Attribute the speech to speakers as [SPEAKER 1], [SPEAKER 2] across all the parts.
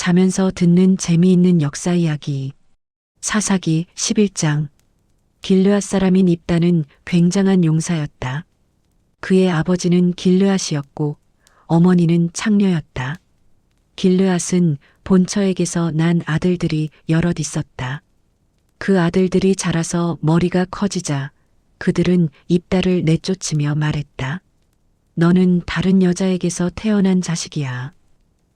[SPEAKER 1] 자면서 듣는 재미있는 역사 이야기. 사사기 11장. 길르앗 사람인 입다는 굉장한 용사였다. 그의 아버지는 길르앗이었고 어머니는 창녀였다. 길르앗은 본처에게서 난 아들들이 여럿 있었다. 그 아들들이 자라서 머리가 커지자 그들은 입다를 내쫓으며 말했다. 너는 다른 여자에게서 태어난 자식이야.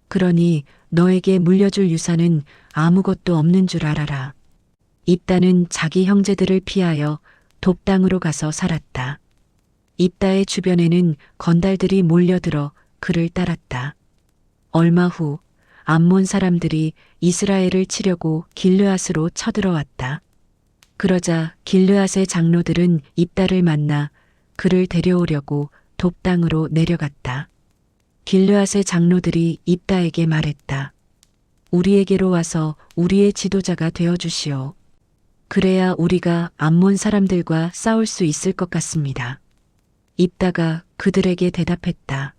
[SPEAKER 1] 그러니 너에게 물려줄 유산은 아무것도 없는 줄 알아라. 입다는 자기 형제들을 피하여 돕당으로 가서 살았다. 입다의 주변에는 건달들이 몰려들어 그를 따랐다. 얼마 후 암몬 사람들이 이스라엘을 치려고 길르앗으로 쳐들어왔다. 그러자 길르앗의 장로들은 입다를 만나 그를 데려오려고 돕당으로 내려갔다. 길르앗의 장로들이 입다에게 말했다. 우리에게로 와서 우리의 지도자가 되어주시오. 그래야 우리가 암몬 사람들과 싸울 수 있을 것 같습니다. 입다가 그들에게 대답했다.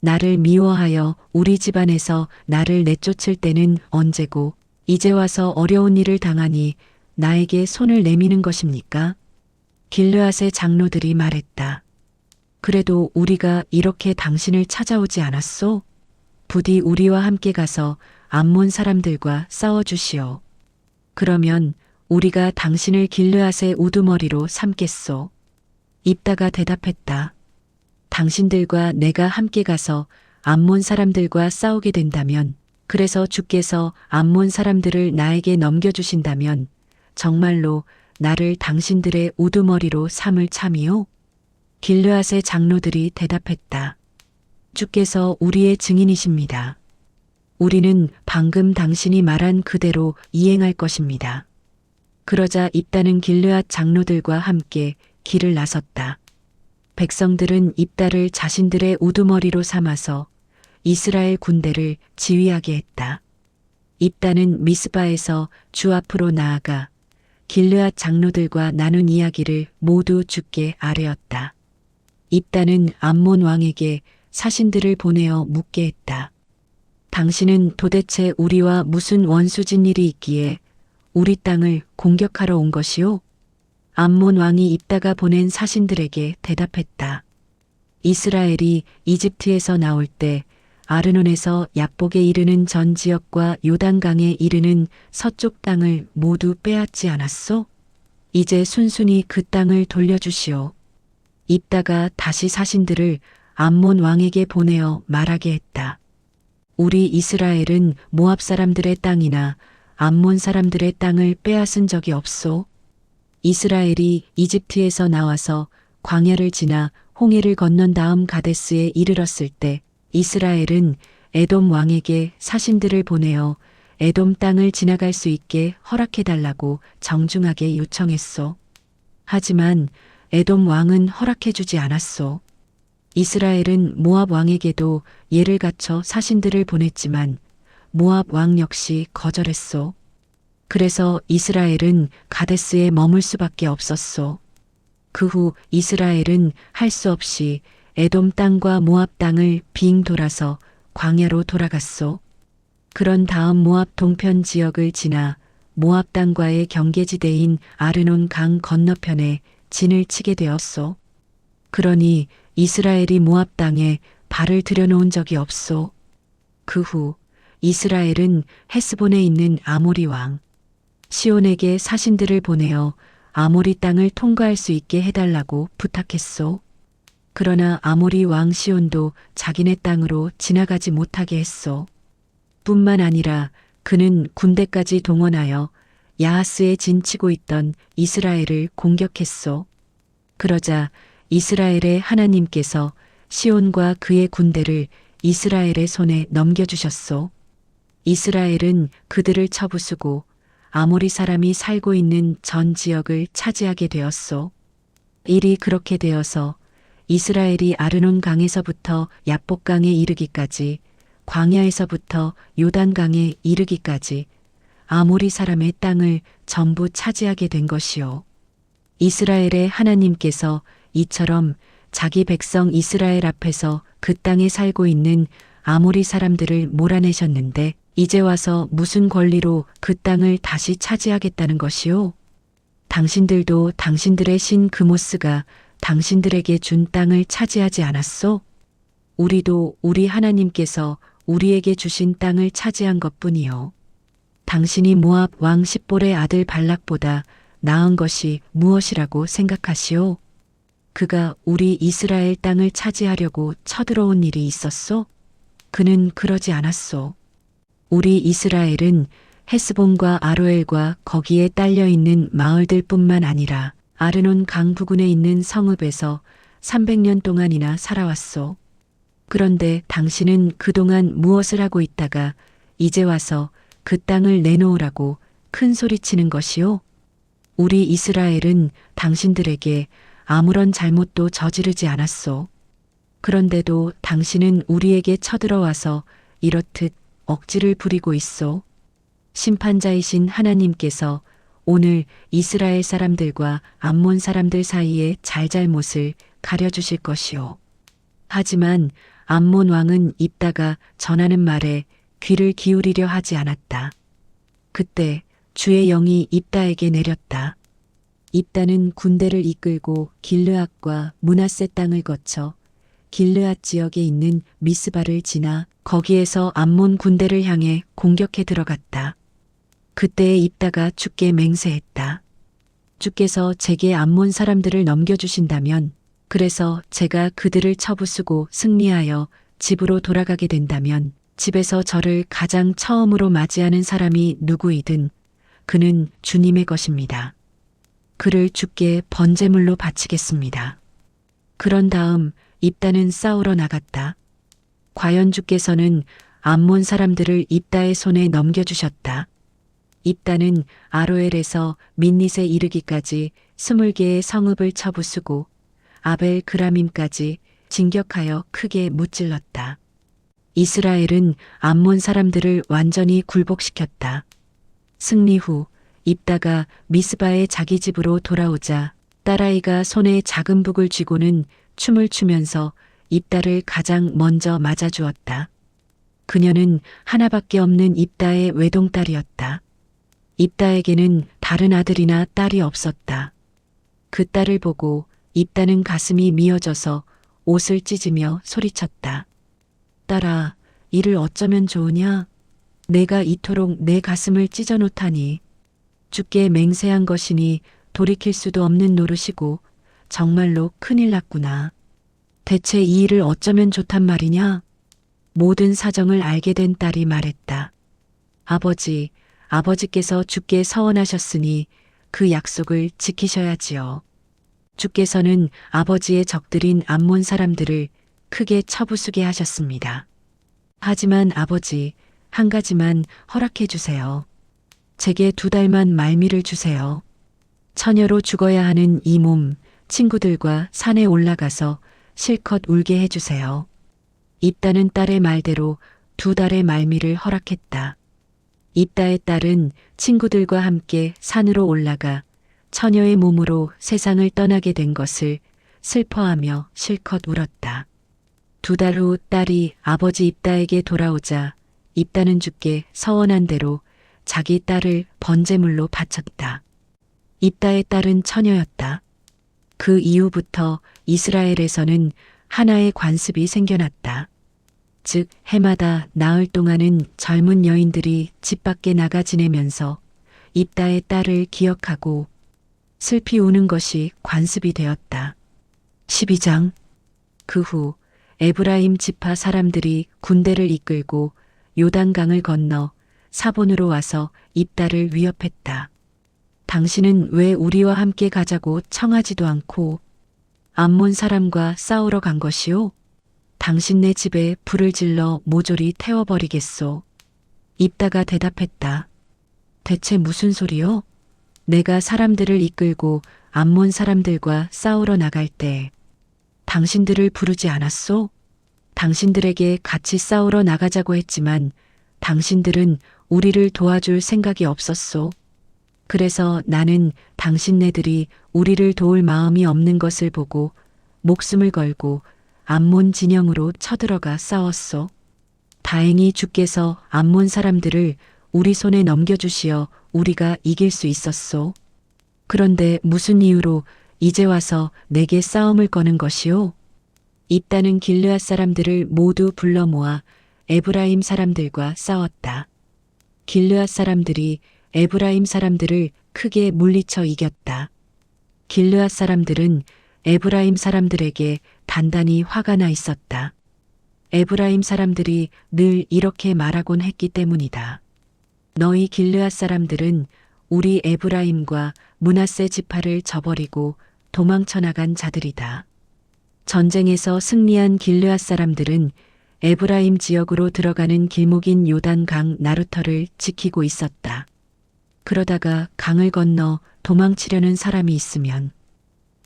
[SPEAKER 1] 나를 미워하여 우리 집안에서 나를 내쫓을 때는 언제고 이제 와서 어려운 일을 당하니 나에게 손을 내미는 것입니까? 길르앗의 장로들이 말했다. 그래도 우리가 이렇게 당신을 찾아오지 않았소? 부디 우리와 함께 가서 암몬 사람들과 싸워주시오. 그러면 우리가 당신을 길르앗의 우두머리로 삼겠소. 입다가 대답했다. 당신들과 내가 함께 가서 암몬 사람들과 싸우게 된다면, 그래서 주께서 암몬 사람들을 나에게 넘겨주신다면 정말로 나를 당신들의 우두머리로 삼을 참이요? 길르앗의 장로들이 대답했다. 주께서 우리의 증인이십니다. 우리는 방금 당신이 말한 그대로 이행할 것입니다. 그러자 입다는 길르앗 장로들과 함께 길을 나섰다. 백성들은 입다를 자신들의 우두머리로 삼아서 이스라엘 군대를 지휘하게 했다. 입다는 미스바에서 주 앞으로 나아가 길르앗 장로들과 나눈 이야기를 모두 주께 아뢰었다. 입다는 암몬 왕에게 사신들을 보내어 묻게 했다. 당신은 도대체 우리와 무슨 원수진 일이 있기에 우리 땅을 공격하러 온 것이오? 암몬 왕이 입다가 보낸 사신들에게 대답했다. 이스라엘이 이집트에서 나올 때 아르논에서 야복에 이르는 전 지역과 요단강에 이르는 서쪽 땅을 모두 빼앗지 않았소? 이제 순순히 그 땅을 돌려주시오. 입다가 다시 사신들을 암몬 왕에게 보내어 말하게 했다. 우리 이스라엘은 모압 사람들의 땅이나 암몬 사람들의 땅을 빼앗은 적이 없소. 이스라엘이 이집트에서 나와서 광야를 지나 홍해를 건넌 다음 가데스에 이르렀을 때 이스라엘은 에돔 왕에게 사신들을 보내어 에돔 땅을 지나갈 수 있게 허락해달라고 정중하게 요청했소. 하지만 에돔 왕은 허락해주지 않았소. 이스라엘은 모압 왕에게도 예를 갖춰 사신들을 보냈지만 모압 왕 역시 거절했소. 그래서 이스라엘은 가데스에 머물 수밖에 없었소. 그 후 이스라엘은 할 수 없이 에돔 땅과 모압 땅을 빙 돌아서 광야로 돌아갔소. 그런 다음 모압 동편 지역을 지나 모압 땅과의 경계지대인 아르논 강 건너편에 진을 치게 되었소. 그러니 이스라엘이 모압 땅에 발을 들여놓은 적이 없소. 그 후 이스라엘은 헤스본에 있는 아모리 왕 시온에게 사신들을 보내어 아모리 땅을 통과할 수 있게 해달라고 부탁했소. 그러나 아모리 왕 시온도 자기네 땅으로 지나가지 못하게 했소. 뿐만 아니라 그는 군대까지 동원하여 야하스에 진치고 있던 이스라엘을 공격했소. 그러자 이스라엘의 하나님께서 시온과 그의 군대를 이스라엘의 손에 넘겨주셨소. 이스라엘은 그들을 쳐부수고 아모리 사람이 살고 있는 전 지역을 차지하게 되었소. 일이 그렇게 되어서 이스라엘이 아르논 강에서부터 야복 강에 이르기까지, 광야에서부터 요단 강에 이르기까지 아모리 사람의 땅을 전부 차지하게 된 것이요. 이스라엘의 하나님께서 이처럼 자기 백성 이스라엘 앞에서 그 땅에 살고 있는 아모리 사람들을 몰아내셨는데 이제 와서 무슨 권리로 그 땅을 다시 차지하겠다는 것이오? 당신들도 당신들의 신 그모스가 당신들에게 준 땅을 차지하지 않았소? 우리도 우리 하나님께서 우리에게 주신 땅을 차지한 것뿐이요. 당신이 모압 왕 십볼의 아들 발락보다 나은 것이 무엇이라고 생각하시오? 그가 우리 이스라엘 땅을 차지하려고 쳐들어온 일이 있었소? 그는 그러지 않았소. 우리 이스라엘은 헤스본과 아로엘과 거기에 딸려 있는 마을들뿐만 아니라 아르논 강 부근에 있는 성읍에서 300년 동안이나 살아왔소. 그런데 당신은 그동안 무엇을 하고 있다가 이제 와서 그 땅을 내놓으라고 큰 소리치는 것이요? 우리 이스라엘은 당신들에게 아무런 잘못도 저지르지 않았소. 그런데도 당신은 우리에게 쳐들어와서 이렇듯 억지를 부리고 있소. 심판자이신 하나님께서 오늘 이스라엘 사람들과 암몬 사람들 사이의 잘잘못을 가려주실 것이오. 하지만 암몬 왕은 입다가 전하는 말에 귀를 기울이려 하지 않았다. 그때 주의 영이 입다에게 내렸다. 입다는 군대를 이끌고 길르앗과 므낫세 땅을 거쳐 길르앗 지역에 있는 미스바를 지나 거기에서 암몬 군대를 향해 공격해 들어갔다. 그때에 입다가 주께 맹세했다. 주께서 제게 암몬 사람들을 넘겨주신다면, 그래서 제가 그들을 쳐부수고 승리하여 집으로 돌아가게 된다면 집에서 저를 가장 처음으로 맞이하는 사람이 누구이든 그는 주님의 것입니다. 그를 주께 번제물로 바치겠습니다. 그런 다음 입다는 싸우러 나갔다. 과연 주께서는 암몬 사람들을 입다의 손에 넘겨주셨다. 입다는 아로엘에서 민닛에 이르기까지 20개의 성읍을 쳐부수고 아벨 그라밈까지 진격하여 크게 무찔렀다. 이스라엘은 암몬 사람들을 완전히 굴복시켰다. 승리 후 입다가 미스바의 자기 집으로 돌아오자 딸아이가 손에 작은 북을 쥐고는 춤을 추면서 입다를 가장 먼저 맞아주었다. 그녀는 하나밖에 없는 입다의 외동딸이었다. 입다에게는 다른 아들이나 딸이 없었다. 그 딸을 보고 입다는 가슴이 미어져서 옷을 찢으며 소리쳤다. 딸아, 이를 어쩌면 좋으냐? 내가 이토록 내 가슴을 찢어놓다니. 주께 맹세한 것이니 돌이킬 수도 없는 노릇이고 정말로 큰일 났구나. 대체 이 일을 어쩌면 좋단 말이냐? 모든 사정을 알게 된 딸이 말했다. 아버지께서 주께 서원하셨으니 그 약속을 지키셔야지요. 주께서는 아버지의 적들인 암몬 사람들을 크게 쳐부수게 하셨습니다. 하지만 아버지, 한 가지만 허락해 주세요. 제게 2달만 말미를 주세요. 처녀로 죽어야 하는 이 몸, 친구들과 산에 올라가서 실컷 울게 해주세요. 입다는 딸의 말대로 2달의 말미를 허락했다. 입다의 딸은 친구들과 함께 산으로 올라가 처녀의 몸으로 세상을 떠나게 된 것을 슬퍼하며 실컷 울었다. 2달 후 딸이 아버지 입다에게 돌아오자 입다는 주께 서원한 대로 자기 딸을 번제물로 바쳤다. 입다의 딸은 처녀였다. 그 이후부터 이스라엘에서는 하나의 관습이 생겨났다. 즉 해마다 나흘 동안은 젊은 여인들이 집 밖에 나가 지내면서 입다의 딸을 기억하고 슬피 우는 것이 관습이 되었다. 12장. 그 후 에브라임 지파 사람들이 군대를 이끌고 요단강을 건너 사본으로 와서 입다를 위협했다. 당신은 왜 우리와 함께 가자고 청하지도 않고 암몬 사람과 싸우러 간 것이오? 당신네 집에 불을 질러 모조리 태워버리겠소. 입다가 대답했다. 대체 무슨 소리요? 내가 사람들을 이끌고 암몬 사람들과 싸우러 나갈 때 당신들을 부르지 않았소? 당신들에게 같이 싸우러 나가자고 했지만 당신들은 우리를 도와줄 생각이 없었소. 그래서 나는 당신네들이 우리를 도울 마음이 없는 것을 보고 목숨을 걸고 암몬 진영으로 쳐들어가 싸웠소. 다행히 주께서 암몬 사람들을 우리 손에 넘겨주시어 우리가 이길 수 있었소. 그런데 무슨 이유로 이제 와서 내게 싸움을 거는 것이오? 입다는 길르앗 사람들을 모두 불러 모아 에브라임 사람들과 싸웠다. 길르앗 사람들이 에브라임 사람들을 크게 물리쳐 이겼다. 길르앗 사람들은 에브라임 사람들에게 단단히 화가 나 있었다. 에브라임 사람들이 늘 이렇게 말하곤 했기 때문이다. 너희 길르앗 사람들은 우리 에브라임과 므낫세 지파를 저버리고 도망쳐 나간 자들이다. 전쟁에서 승리한 길르앗 사람들은 에브라임 지역으로 들어가는 길목인 요단강 나루터를 지키고 있었다. 그러다가 강을 건너 도망치려는 사람이 있으면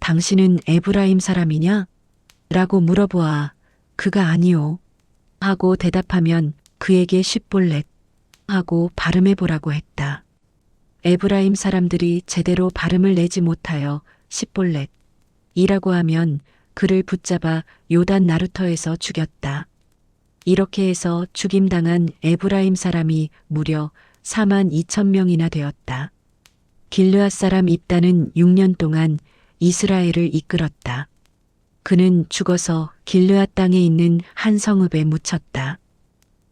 [SPEAKER 1] 당신은 에브라임 사람이냐? 라고 물어보아 그가 아니오. 하고 대답하면 그에게 쉽볼렛 하고 발음해 보라고 했다. 에브라임 사람들이 제대로 발음을 내지 못하여 십볼렛 이라고 하면 그를 붙잡아 요단 나루터에서 죽였다. 이렇게 해서 죽임당한 에브라임 사람이 무려 4만 2천 명이나 되었다. 길르앗 사람 입다는 6년 동안 이스라엘을 이끌었다. 그는 죽어서 길르앗 땅에 있는 한 성읍에 묻혔다.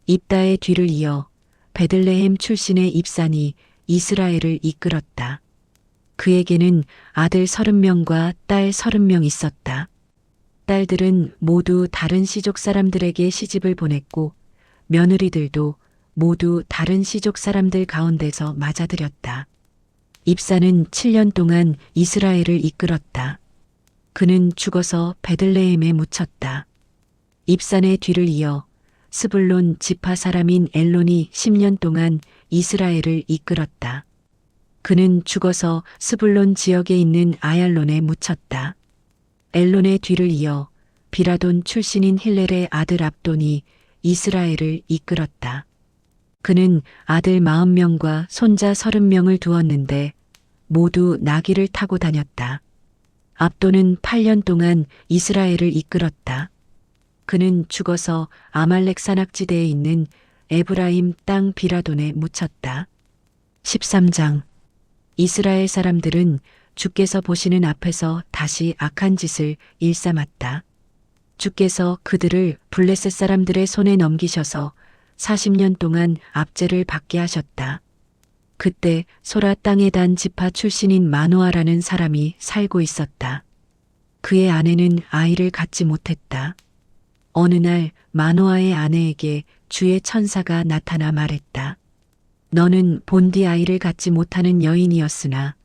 [SPEAKER 1] 입다의 뒤를 이어 베들레헴 출신의 입산이 이스라엘을 이끌었다. 그에게는 아들 30명과 딸 30명 있었다. 딸들은 모두 다른 시족 사람들에게 시집을 보냈고 며느리들도 모두 다른 시족 사람들 가운데서 맞아들였다. 입사는 7년 동안 이스라엘을 이끌었다. 그는 죽어서 베들레헴에 묻혔다. 입산의 뒤를 이어 스불론 지파 사람인 엘론이 10년 동안 이스라엘을 이끌었다. 그는 죽어서 스불론 지역에 있는 아얄론에 묻혔다. 엘론의 뒤를 이어 비라돈 출신인 힐렐의 아들 압돈이 이스라엘을 이끌었다. 그는 아들 40명과 손자 30명을 두었는데 모두 나귀를 타고 다녔다. 압돈은 8년 동안 이스라엘을 이끌었다. 그는 죽어서 아말렉 산악지대에 있는 에브라임 땅 비라돈에 묻혔다. 13장 이스라엘 사람들은 주께서 보시는 앞에서 다시 악한 짓을 일삼았다. 주께서 그들을 블레셋 사람들의 손에 넘기셔서 40년 동안 압제를 받게 하셨다. 그때 소라 땅에 단 지파 출신인 마노아라는 사람이 살고 있었다. 그의 아내는 아이를 갖지 못했다. 어느 날 마노아의 아내에게 주의 천사가 나타나 말했다. 너는 본디 아이를 갖지 못하는 여인이었으나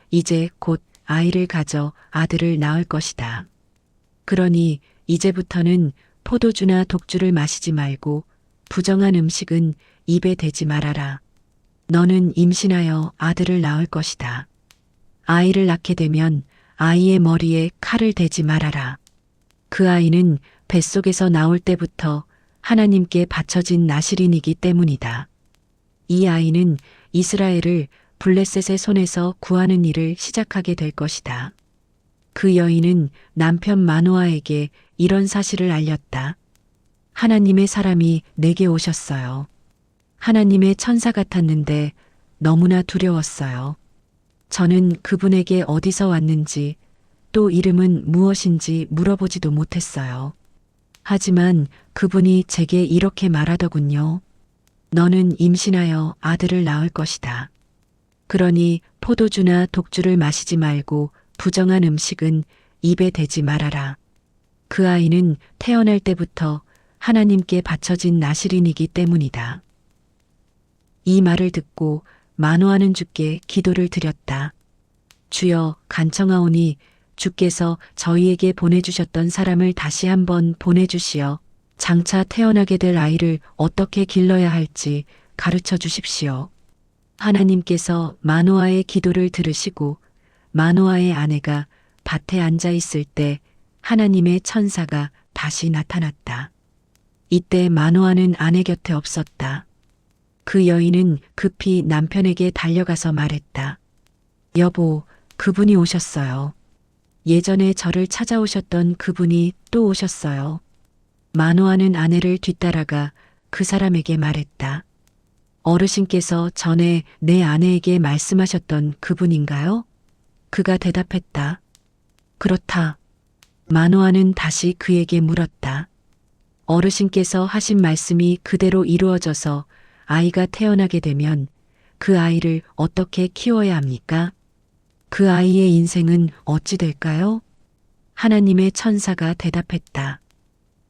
[SPEAKER 1] 이제 곧 아이를 가져 아들을 낳을 것이다. 그러니 이제부터는 포도주나 독주를 마시지 말고 부정한 음식은 입에 대지 말아라. 너는 임신하여 아들을 낳을 것이다. 아이를 낳게 되면 아이의 머리에 칼을 대지 말아라. 그 아이는 뱃속에서 나올 때부터 하나님께 바쳐진 나실인이기 때문이다. 이 아이는 이스라엘을 블레셋의 손에서 구하는 일을 시작하게 될 것이다. 그 여인은 남편 마노아에게 이런 사실을 알렸다. 하나님의 사람이 내게 오셨어요. 하나님의 천사 같았는데 너무나 두려웠어요. 저는 그분에게 어디서 왔는지 또 이름은 무엇인지 물어보지도 못했어요. 하지만 그분이 제게 이렇게 말하더군요. 너는 임신하여 아들을 낳을 것이다. 그러니 포도주나 독주를 마시지 말고 부정한 음식은 입에 대지 말아라. 그 아이는 태어날 때부터 하나님께 바쳐진 나실인이기 때문이다. 이 말을 듣고 마노아는 주께 기도를 드렸다. 주여 간청하오니 주께서 저희에게 보내주셨던 사람을 다시 한번 보내주시어 장차 태어나게 될 아이를 어떻게 길러야 할지 가르쳐 주십시오. 하나님께서 마노아의 기도를 들으시고 마노아의 아내가 밭에 앉아 있을 때 하나님의 천사가 다시 나타났다. 이때 마노아는 아내 곁에 없었다. 그 여인은 급히 남편에게 달려가서 말했다. 여보, 그분이 오셨어요. 예전에 저를 찾아오셨던 그분이 또 오셨어요. 마노아는 아내를 뒤따라가 그 사람에게 말했다. 어르신께서 전에 내 아내에게 말씀하셨던 그분인가요? 그가 대답했다. 그렇다. 마노아는 다시 그에게 물었다. 어르신께서 하신 말씀이 그대로 이루어져서 아이가 태어나게 되면 그 아이를 어떻게 키워야 합니까? 그 아이의 인생은 어찌 될까요? 하나님의 천사가 대답했다.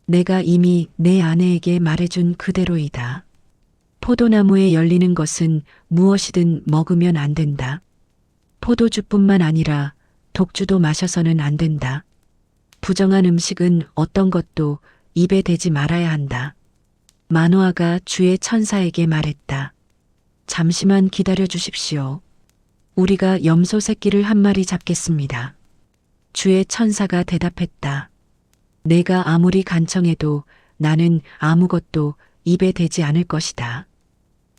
[SPEAKER 1] 내가 이미 내 아내에게 말해준 그대로이다. 포도나무에 열리는 것은 무엇이든 먹으면 안 된다. 포도주뿐만 아니라 독주도 마셔서는 안 된다. 부정한 음식은 어떤 것도 입에 대지 말아야 한다. 마노아가 주의 천사에게 말했다. 잠시만 기다려 주십시오. 우리가 염소 새끼를 한 마리 잡겠습니다. 주의 천사가 대답했다. 내가 아무리 간청해도 나는 아무것도 입에 대지 않을 것이다.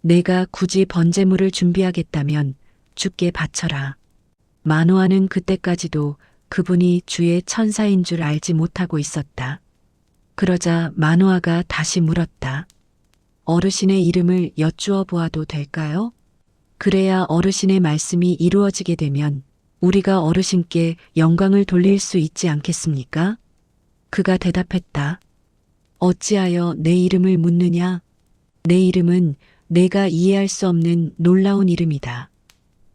[SPEAKER 1] 내가 굳이 번제물을 준비하겠다면 주께 바쳐라. 마노아는 그때까지도 그분이 주의 천사인 줄 알지 못하고 있었다. 그러자 마노아가 다시 물었다. 어르신의 이름을 여쭈어 보아도 될까요? 그래야 어르신의 말씀이 이루어지게 되면 우리가 어르신께 영광을 돌릴 수 있지 않겠습니까? 그가 대답했다. 어찌하여 내 이름을 묻느냐? 내 이름은 내가 이해할 수 없는 놀라운 이름이다.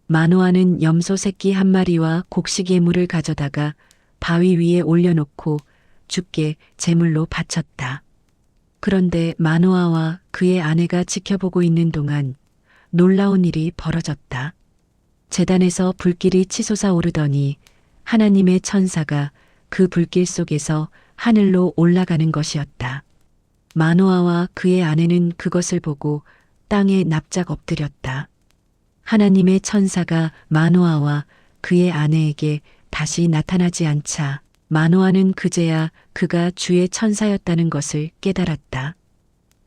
[SPEAKER 1] 마노아는 염소 새끼 한 마리와 곡식 예물을 가져다가 바위 위에 올려놓고 주께 제물로 바쳤다. 그런데 마노아와 그의 아내가 지켜보고 있는 동안 놀라운 일이 벌어졌다. 제단에서 불길이 치솟아 오르더니 하나님의 천사가 그 불길 속에서 하늘로 올라가는 것이었다. 마노아와 그의 아내는 그것을 보고 땅에 납작 엎드렸다. 하나님의 천사가 마노아와 그의 아내에게 다시 나타나지 않자 마노아는 그제야 그가 주의 천사였다는 것을 깨달았다.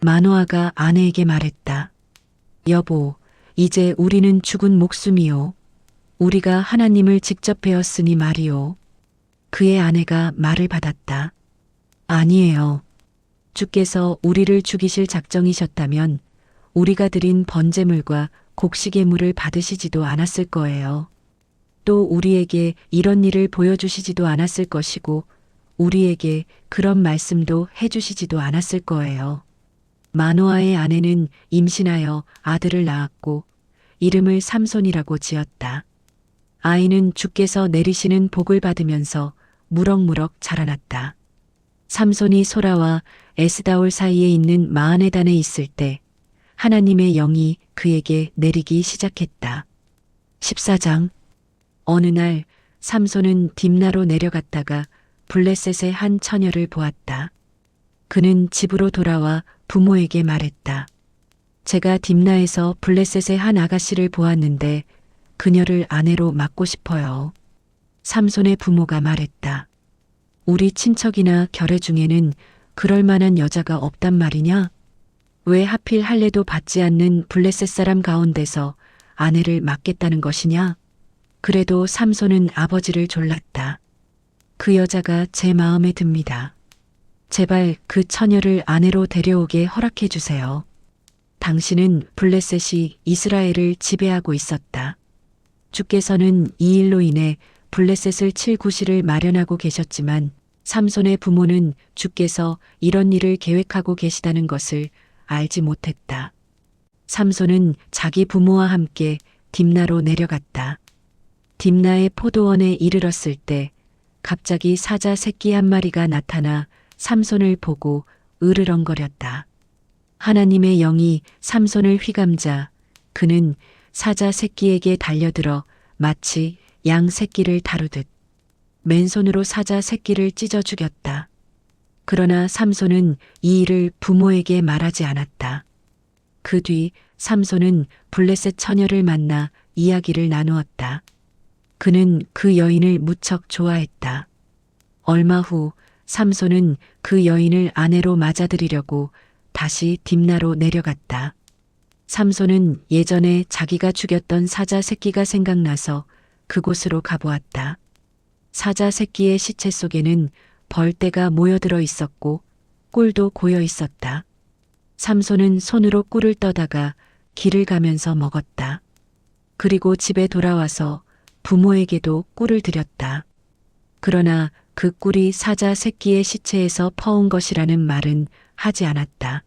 [SPEAKER 1] 마노아가 아내에게 말했다. 여보, 이제 우리는 죽은 목숨이요. 우리가 하나님을 직접 배웠으니 말이요. 그의 아내가 말을 받았다. 아니에요. 주께서 우리를 죽이실 작정이셨다면 우리가 드린 번제물과 곡식예물을 받으시지도 않았을 거예요. 또 우리에게 이런 일을 보여주시지도 않았을 것이고 우리에게 그런 말씀도 해주시지도 않았을 거예요. 마노아의 아내는 임신하여 아들을 낳았고 이름을 삼손이라고 지었다. 아이는 주께서 내리시는 복을 받으면서 무럭무럭 자라났다. 삼손이 소라와 에스다올 사이에 있는 마하네단에 있을 때 하나님의 영이 그에게 내리기 시작했다. 14장. 어느 날 삼손은 딥나로 내려갔다가 블레셋의 한 처녀를 보았다. 그는 집으로 돌아와 부모에게 말했다. 제가 딥나에서 블레셋의 한 아가씨를 보았는데 그녀를 아내로 맡고 싶어요. 삼손의 부모가 말했다. 우리 친척이나 결례 중에는 그럴 만한 여자가 없단 말이냐? 왜 하필 할례도 받지 않는 블레셋 사람 가운데서 아내를 맡겠다는 것이냐? 그래도 삼손은 아버지를 졸랐다. 그 여자가 제 마음에 듭니다. 제발 그 처녀를 아내로 데려오게 허락해 주세요. 당신은 블레셋이 이스라엘을 지배하고 있었다. 주께서는 이 일로 인해 블레셋을 칠 구실을 마련하고 계셨지만 삼손의 부모는 주께서 이런 일을 계획하고 계시다는 것을 알지 못했다. 삼손은 자기 부모와 함께 딥나로 내려갔다. 딥나의 포도원에 이르렀을 때 갑자기 사자 새끼 한 마리가 나타나 삼손을 보고 으르렁거렸다. 하나님의 영이 삼손을 휘감자 그는 사자 새끼에게 달려들어 마치 양 새끼를 다루듯 맨손으로 사자 새끼를 찢어 죽였다. 그러나 삼손은 이 일을 부모에게 말하지 않았다. 그 뒤 삼손은 블레셋 처녀를 만나 이야기를 나누었다. 그는 그 여인을 무척 좋아했다. 얼마 후 삼손은 그 여인을 아내로 맞아들이려고 다시 딥나로 내려갔다. 삼손은 예전에 자기가 죽였던 사자 새끼가 생각나서 그곳으로 가보았다. 사자 새끼의 시체 속에는 벌떼가 모여들어 있었고 꿀도 고여 있었다. 삼손은 손으로 꿀을 떠다가 길을 가면서 먹었다. 그리고 집에 돌아와서 부모에게도 꿀을 드렸다. 그러나 그 꿀이 사자 새끼의 시체에서 퍼온 것이라는 말은 하지 않았다.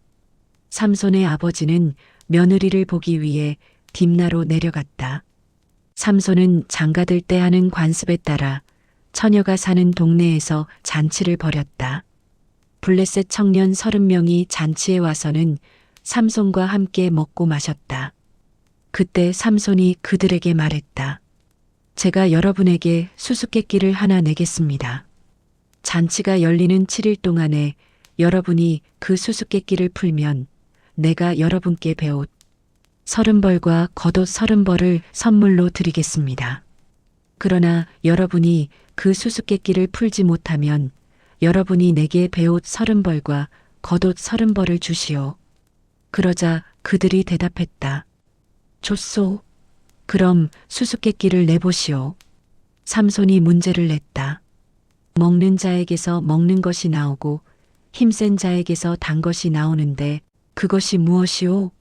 [SPEAKER 1] 삼손의 아버지는 며느리를 보기 위해 딥나로 내려갔다. 삼손은 장가들 때 하는 관습에 따라 처녀가 사는 동네에서 잔치를 벌였다. 블레셋 청년 30명이 잔치에 와서는 삼손과 함께 먹고 마셨다. 그때 삼손이 그들에게 말했다. 제가 여러분에게 수수께끼를 하나 내겠습니다. 잔치가 열리는 7일 동안에 여러분이 그 수수께끼를 풀면 내가 여러분께 배옷 30벌과 겉옷 30벌을 선물로 드리겠습니다. 그러나 여러분이 그 수수께끼를 풀지 못하면 여러분이 내게 배옷 30벌과 겉옷 30벌을 주시오. 그러자 그들이 대답했다. 좋소. 그럼 수수께끼를 내보시오. 삼손이 문제를 냈다. 먹는 자에게서 먹는 것이 나오고 힘센 자에게서 단 것이 나오는데 그것이 무엇이오?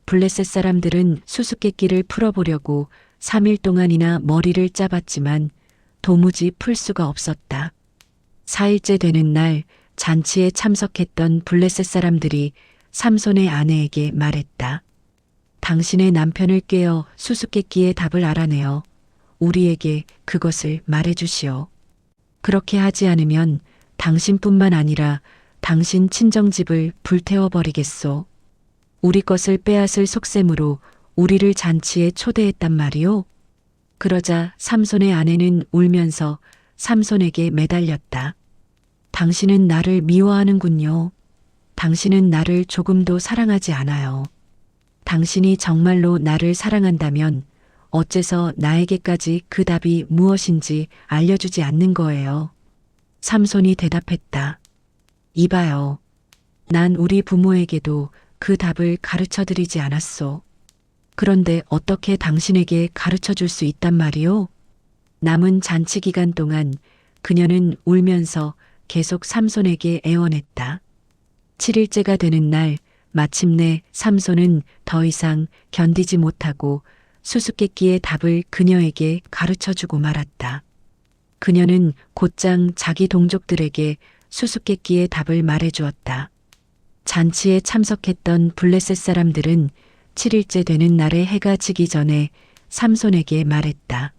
[SPEAKER 1] 블레셋 사람들은 수수께끼를 풀어보려고 3일 동안이나 머리를 짜봤지만 도무지 풀 수가 없었다. 4일째 되는 날 잔치에 참석했던 블레셋 사람들이 삼손의 아내에게 말했다. 당신의 남편을 꿰어 수수께끼의 답을 알아내어 우리에게 그것을 말해주시오. 그렇게 하지 않으면 당신뿐만 아니라 당신 친정집을 불태워버리겠소. 우리 것을 빼앗을 속셈으로 우리를 잔치에 초대했단 말이오. 그러자 삼손의 아내는 울면서 삼손에게 매달렸다. 당신은 나를 미워하는군요. 당신은 나를 조금도 사랑하지 않아요. 당신이 정말로 나를 사랑한다면 어째서 나에게까지 그 답이 무엇인지 알려주지 않는 거예요. 삼손이 대답했다. 이봐요. 난 우리 부모에게도 그 답을 가르쳐 드리지 않았소. 그런데 어떻게 당신에게 가르쳐 줄 수 있단 말이오? 남은 잔치 기간 동안 그녀는 울면서 계속 삼손에게 애원했다. 7일째가 되는 날 마침내 삼손은 더 이상 견디지 못하고 수수께끼의 답을 그녀에게 가르쳐주고 말았다. 그녀는 곧장 자기 동족들에게 수수께끼의 답을 말해주었다. 잔치에 참석했던 블레셋 사람들은 7일째 되는 날에 해가 지기 전에 삼손에게 말했다.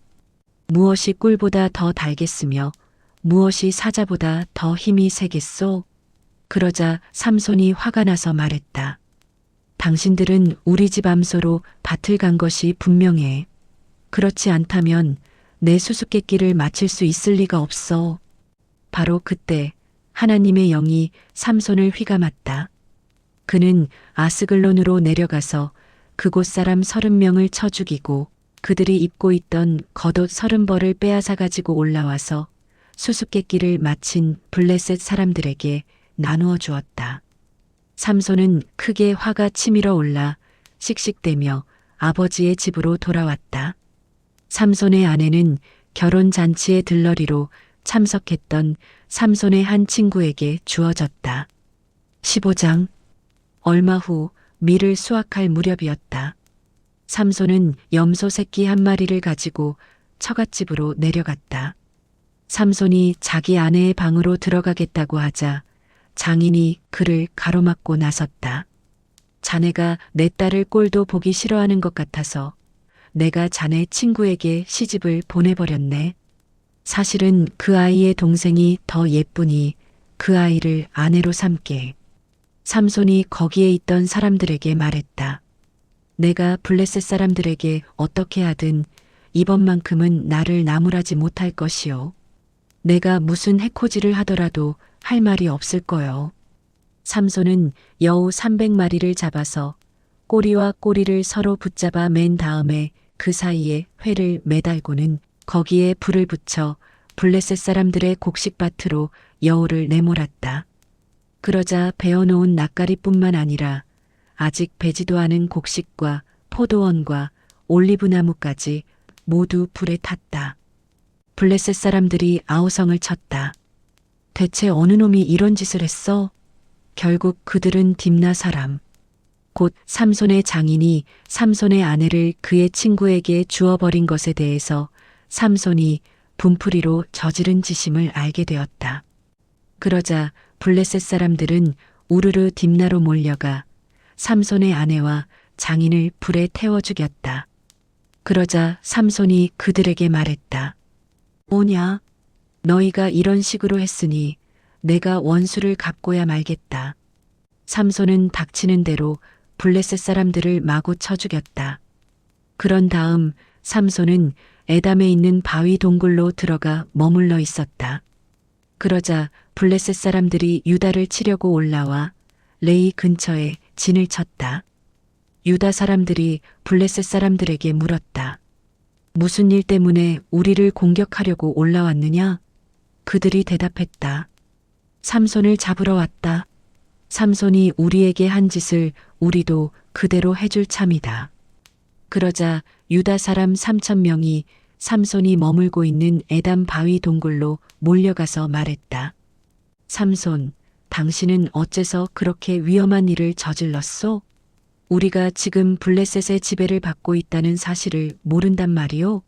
[SPEAKER 1] 무엇이 꿀보다 더 달겠으며 무엇이 사자보다 더 힘이 세겠소? 그러자 삼손이 화가 나서 말했다. 당신들은 우리 집 암소로 밭을 간 것이 분명해. 그렇지 않다면 내 수수께끼를 맞힐 수 있을 리가 없어. 바로 그때 하나님의 영이 삼손을 휘감았다. 그는 아스글론으로 내려가서 그곳 사람 30명을 쳐 죽이고 그들이 입고 있던 겉옷 30벌을 빼앗아 가지고 올라와서 수수께끼를 마친 블레셋 사람들에게 나누어 주었다. 삼손은 크게 화가 치밀어 올라 씩씩대며 아버지의 집으로 돌아왔다. 삼손의 아내는 결혼 잔치의 들러리로 참석했던 삼손의 한 친구에게 주어졌다. 15장. 얼마 후 밀을 수확할 무렵이었다. 삼손은 염소 새끼 한 마리를 가지고 처갓집으로 내려갔다. 삼손이 자기 아내의 방으로 들어가겠다고 하자 장인이 그를 가로막고 나섰다. 자네가 내 딸을 꼴도 보기 싫어하는 것 같아서 내가 자네 친구에게 시집을 보내버렸네. 사실은 그 아이의 동생이 더 예쁘니 그 아이를 아내로 삼게. 삼손이 거기에 있던 사람들에게 말했다. 내가 블레셋 사람들에게 어떻게 하든 이번만큼은 나를 나무라지 못할 것이요. 내가 무슨 해코지를 하더라도 할 말이 없을 거요. 삼손은 여우 300마리를 잡아서 꼬리와 꼬리를 서로 붙잡아 맨 다음에 그 사이에 회를 매달고는 거기에 불을 붙여 블레셋 사람들의 곡식밭으로 여우를 내몰았다. 그러자 베어놓은 낯가리뿐만 아니라 아직 배지도 않은 곡식과 포도원과 올리브나무까지 모두 불에 탔다. 블레셋 사람들이 아우성을 쳤다. 대체 어느 놈이 이런 짓을 했어? 결국 그들은 딥나 사람 곧 삼손의 장인이 삼손의 아내를 그의 친구에게 주어버린 것에 대해서 삼손이 분풀이로 저지른 지심을 알게 되었다. 그러자 블레셋 사람들은 우르르 딥나로 몰려가 삼손의 아내와 장인을 불에 태워 죽였다. 그러자 삼손이 그들에게 말했다. 오냐? 너희가 이런 식으로 했으니 내가 원수를 갚고야 말겠다. 삼손은 닥치는 대로 블레셋 사람들을 마구 쳐 죽였다. 그런 다음 삼손은 에담에 있는 바위 동굴로 들어가 머물러 있었다. 그러자 블레셋 사람들이 유다를 치려고 올라와 레이 근처에 진을 쳤다. 유다 사람들이 블레셋 사람들에게 물었다. 무슨 일 때문에 우리를 공격하려고 올라왔느냐? 그들이 대답했다. 삼손을 잡으러 왔다. 삼손이 우리에게 한 짓을 우리도 그대로 해줄 참이다. 그러자 유다 사람 3,000명이 삼손이 머물고 있는 에담 바위 동굴로 몰려가서 말했다. 삼손, 당신은 어째서 그렇게 위험한 일을 저질렀소? 우리가 지금 블레셋의 지배를 받고 있다는 사실을 모른단 말이오?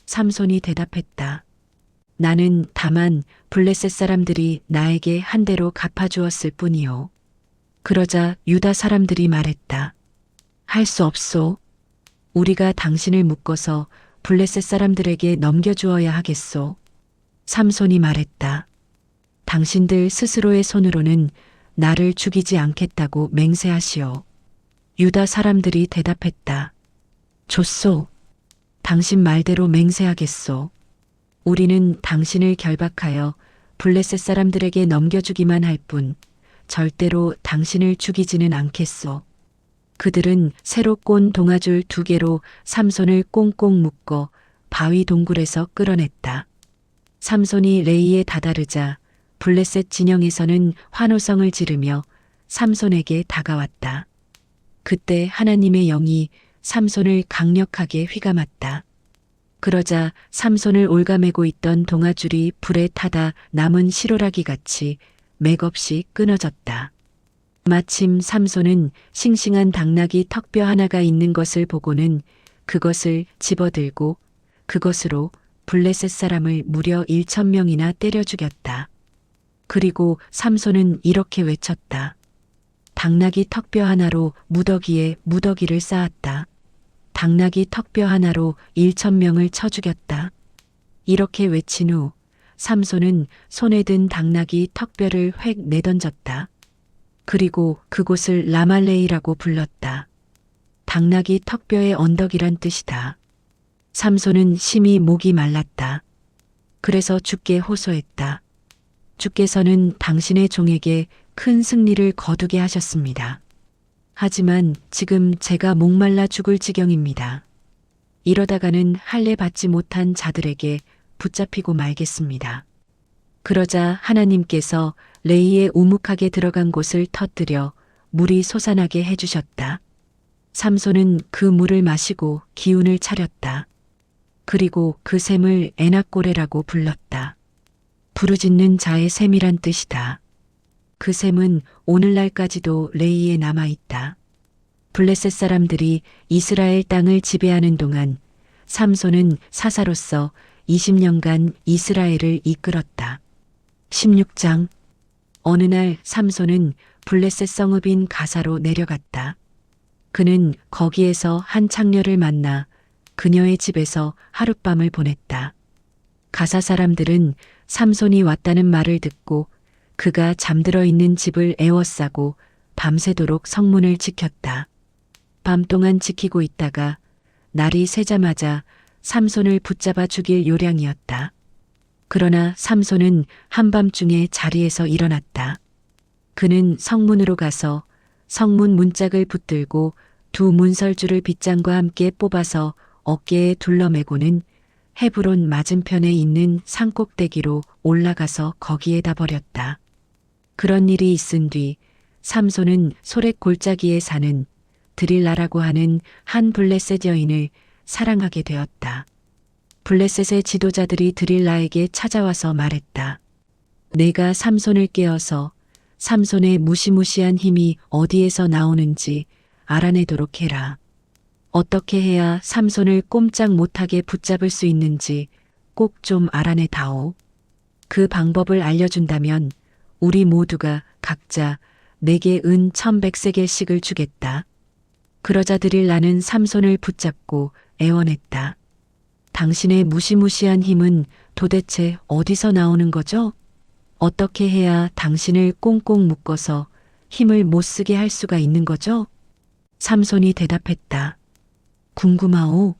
[SPEAKER 1] 삼손이 대답했다. 나는 다만 블레셋 사람들이 나에게 한 대로 갚아주었을 뿐이오. 그러자 유다 사람들이 말했다. 할 수 없소. 우리가 당신을 묶어서 블레셋 사람들에게 넘겨주어야 하겠소. 삼손이 말했다. 당신들 스스로의 손으로는 나를 죽이지 않겠다고 맹세하시오. 유다 사람들이 대답했다. 좋소. 당신 말대로 맹세하겠소. 우리는 당신을 결박하여 블레셋 사람들에게 넘겨주기만 할 뿐 절대로 당신을 죽이지는 않겠소. 그들은 새로 꼰 동아줄 2개로 삼손을 꽁꽁 묶어 바위 동굴에서 끌어냈다. 삼손이 레이에 다다르자 블레셋 진영에서는 환호성을 지르며 삼손에게 다가왔다. 그때 하나님의 영이 삼손을 강력하게 휘감았다. 그러자 삼손을 올가매고 있던 동아줄이 불에 타다 남은 시로라기 같이 맥없이 끊어졌다. 마침 삼손은 싱싱한 당나귀 턱뼈 하나가 있는 것을 보고는 그것을 집어들고 그것으로 블레셋 사람을 무려 1,000명이나 때려 죽였다. 그리고 삼손은 이렇게 외쳤다. 당나귀 턱뼈 하나로 무더기에 무더기를 쌓았다. 당나귀 턱뼈 하나로 1,000명을 쳐 죽였다. 이렇게 외친 후 삼손은 손에 든 당나귀 턱뼈를 획 내던졌다. 그리고 그곳을 라말레이라고 불렀다. 당나귀 턱뼈의 언덕이란 뜻이다. 삼손은 심히 목이 말랐다. 그래서 주께 호소했다. 주께서는 당신의 종에게 큰 승리를 거두게 하셨습니다. 하지만 지금 제가 목말라 죽을 지경입니다. 이러다가는 할례 받지 못한 자들에게 붙잡히고 말겠습니다. 그러자 하나님께서 레이의 우묵하게 들어간 곳을 터뜨려 물이 솟아나게 해주셨다. 삼손은 그 물을 마시고 기운을 차렸다. 그리고 그 샘을 에낙고레라고 불렀다. 부르짖는 자의 샘이란 뜻이다. 그 샘은 오늘날까지도 레이에 남아있다. 블레셋 사람들이 이스라엘 땅을 지배하는 동안 삼손은 사사로서 20년간 이스라엘을 이끌었다. 16장. 어느 날 삼손은 블레셋 성읍인 가사로 내려갔다. 그는 거기에서 한 창녀를 만나 그녀의 집에서 하룻밤을 보냈다. 가사 사람들은 삼손이 왔다는 말을 듣고 그가 잠들어 있는 집을 에워싸고 밤새도록 성문을 지켰다. 밤 동안 지키고 있다가 날이 새자마자 삼손을 붙잡아 죽일 요량이었다. 그러나 삼손은 한밤중에 자리에서 일어났다. 그는 성문으로 가서 성문 문짝을 붙들고 2 문설주를 빗장과 함께 뽑아서 어깨에 둘러매고는 헤브론 맞은편에 있는 산꼭대기로 올라가서 거기에다 버렸다. 그런 일이 있은 뒤 삼손은 소렉 골짜기에 사는 드릴라라고 하는 한 블레셋 여인을 사랑하게 되었다. 블레셋의 지도자들이 드릴라에게 찾아와서 말했다. 내가 삼손을 깨어서 삼손의 무시무시한 힘이 어디에서 나오는지 알아내도록 해라. 어떻게 해야 삼손을 꼼짝 못하게 붙잡을 수 있는지 꼭 좀 알아내 다오. 그 방법을 알려준다면 우리 모두가 각자 내게 은 1100세겔씩을 주겠다. 그러자 드릴라는 삼손을 붙잡고 애원했다. 당신의 무시무시한 힘은 도대체 어디서 나오는 거죠? 어떻게 해야 당신을 꽁꽁 묶어서 힘을 못 쓰게 할 수가 있는 거죠? 삼손이 대답했다. 궁금하오.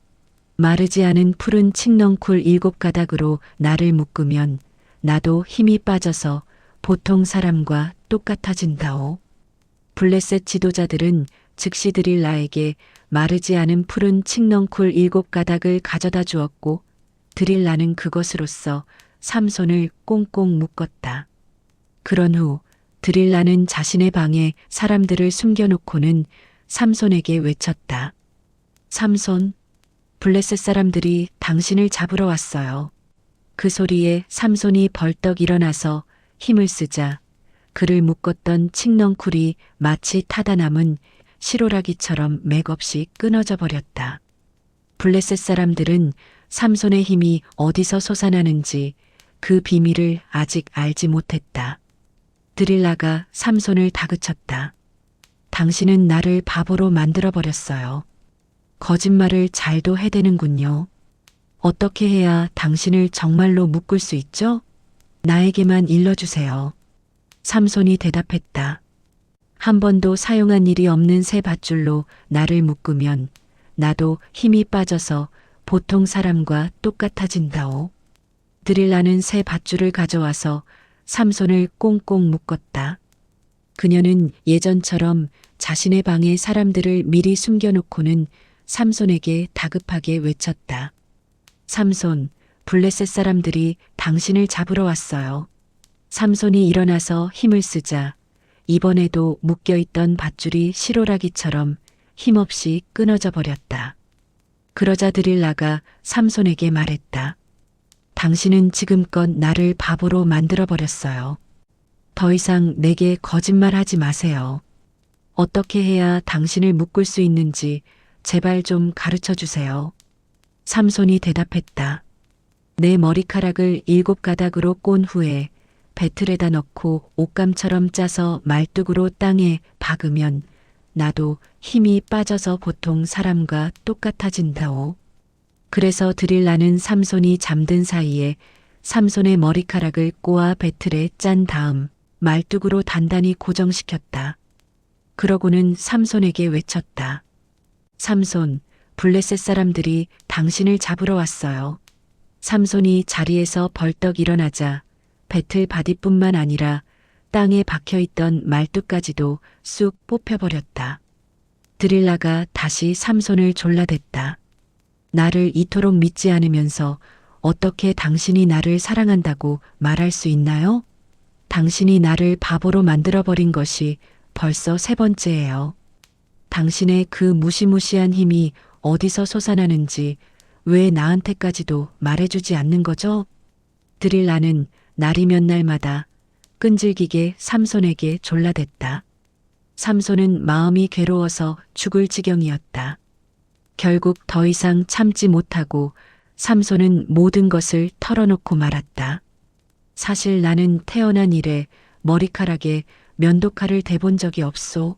[SPEAKER 1] 마르지 않은 푸른 칡넝쿨 7가닥으로 나를 묶으면 나도 힘이 빠져서 보통 사람과 똑같아진다오. 블레셋 지도자들은 즉시 드릴라에게 마르지 않은 푸른 칡넝쿨 7가닥을 가져다 주었고 드릴라는 그것으로써 삼손을 꽁꽁 묶었다. 그런 후 드릴라는 자신의 방에 사람들을 숨겨놓고는 삼손에게 외쳤다. 삼손, 블레셋 사람들이 당신을 잡으러 왔어요. 그 소리에 삼손이 벌떡 일어나서 힘을 쓰자 그를 묶었던 칡넝쿨이 마치 타다 남은 실오라기처럼 맥없이 끊어져 버렸다. 블레셋 사람들은 삼손의 힘이 어디서 솟아나는지 그 비밀을 아직 알지 못했다. 드릴라가 삼손을 다그쳤다. 당신은 나를 바보로 만들어 버렸어요. 거짓말을 잘도 해대는군요. 어떻게 해야 당신을 정말로 묶을 수 있죠? 나에게만 일러주세요. 삼손이 대답했다. 한 번도 사용한 일이 없는 새 밧줄로 나를 묶으면 나도 힘이 빠져서 보통 사람과 똑같아진다오. 드릴라는 새 밧줄을 가져와서 삼손을 꽁꽁 묶었다. 그녀는 예전처럼 자신의 방에 사람들을 미리 숨겨놓고는 삼손에게 다급하게 외쳤다. 삼손, 블레셋 사람들이 당신을 잡으러 왔어요. 삼손이 일어나서 힘을 쓰자 이번에도 묶여있던 밧줄이 실오라기처럼 힘없이 끊어져 버렸다. 그러자 드릴라가 삼손에게 말했다. 당신은 지금껏 나를 바보로 만들어 버렸어요. 더 이상 내게 거짓말하지 마세요. 어떻게 해야 당신을 묶을 수 있는지 제발 좀 가르쳐 주세요. 삼손이 대답했다. 내 머리카락을 7가닥으로 꼰 후에 배틀에다 넣고 옷감처럼 짜서 말뚝으로 땅에 박으면 나도 힘이 빠져서 보통 사람과 똑같아진다오. 그래서 드릴라는 삼손이 잠든 사이에 삼손의 머리카락을 꼬아 배틀에 짠 다음 말뚝으로 단단히 고정시켰다. 그러고는 삼손에게 외쳤다. 삼손, 블레셋 사람들이 당신을 잡으러 왔어요. 삼손이 자리에서 벌떡 일어나자 배틀 바디뿐만 아니라 땅에 박혀있던 말뚝까지도 쑥 뽑혀버렸다. 드릴라가 다시 삼손을 졸라댔다. 나를 이토록 믿지 않으면서 어떻게 당신이 나를 사랑한다고 말할 수 있나요? 당신이 나를 바보로 만들어버린 것이 벌써 3번째예요. 당신의 그 무시무시한 힘이 어디서 솟아나는지 왜 나한테까지도 말해주지 않는 거죠? 드릴라는 날이면 날마다 끈질기게 삼손에게 졸라댔다. 삼손은 마음이 괴로워서 죽을 지경이었다. 결국 더 이상 참지 못하고 삼손은 모든 것을 털어놓고 말았다. 사실 나는 태어난 이래 머리카락에 면도칼을 대본 적이 없소.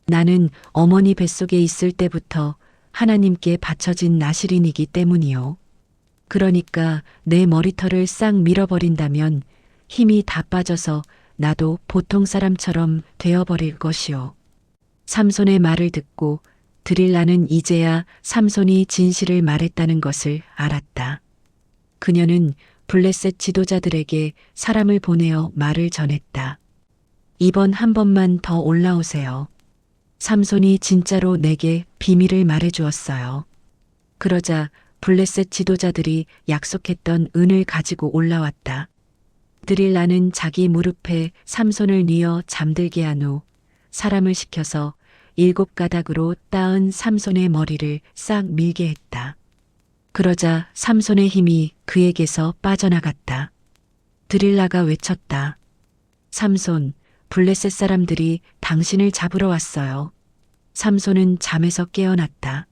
[SPEAKER 1] 나는 어머니 뱃속에 있을 때부터 하나님께 바쳐진 나실인이기 때문이요. 그러니까 내 머리털을 싹 밀어버린다면 힘이 다 빠져서 나도 보통 사람처럼 되어버릴 것이요. 삼손의 말을 듣고 드릴라는 이제야 삼손이 진실을 말했다는 것을 알았다. 그녀는 블레셋 지도자들에게 사람을 보내어 말을 전했다. 이번 한 번만 더 올라오세요. 삼손이 진짜로 내게 비밀을 말해주었어요. 그러자 블레셋 지도자들이 약속했던 은을 가지고 올라왔다. 드릴라는 자기 무릎에 삼손을 뉘어 잠들게 한 후 사람을 시켜서 7가닥으로 따은 삼손의 머리를 싹 밀게 했다. 그러자 삼손의 힘이 그에게서 빠져나갔다. 드릴라가 외쳤다. 삼손, 블레셋 사람들이 당신을 잡으러 왔어요. 삼손은 잠에서 깨어났다.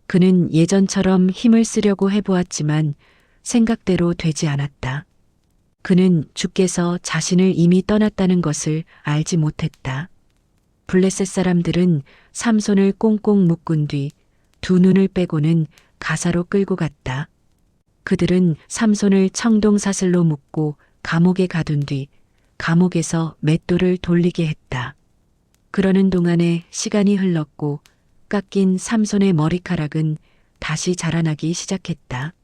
[SPEAKER 1] 그는 예전처럼 힘을 쓰려고 해보았지만 생각대로 되지 않았다. 그는 주께서 자신을 이미 떠났다는 것을 알지 못했다. 블레셋 사람들은 삼손을 꽁꽁 묶은 뒤 두 눈을 빼고는 가사로 끌고 갔다. 그들은 삼손을 청동사슬로 묶고 감옥에 가둔 뒤 감옥에서 맷돌을 돌리게 했다. 그러는 동안에 시간이 흘렀고 깎인 삼손의 머리카락은 다시 자라나기 시작했다.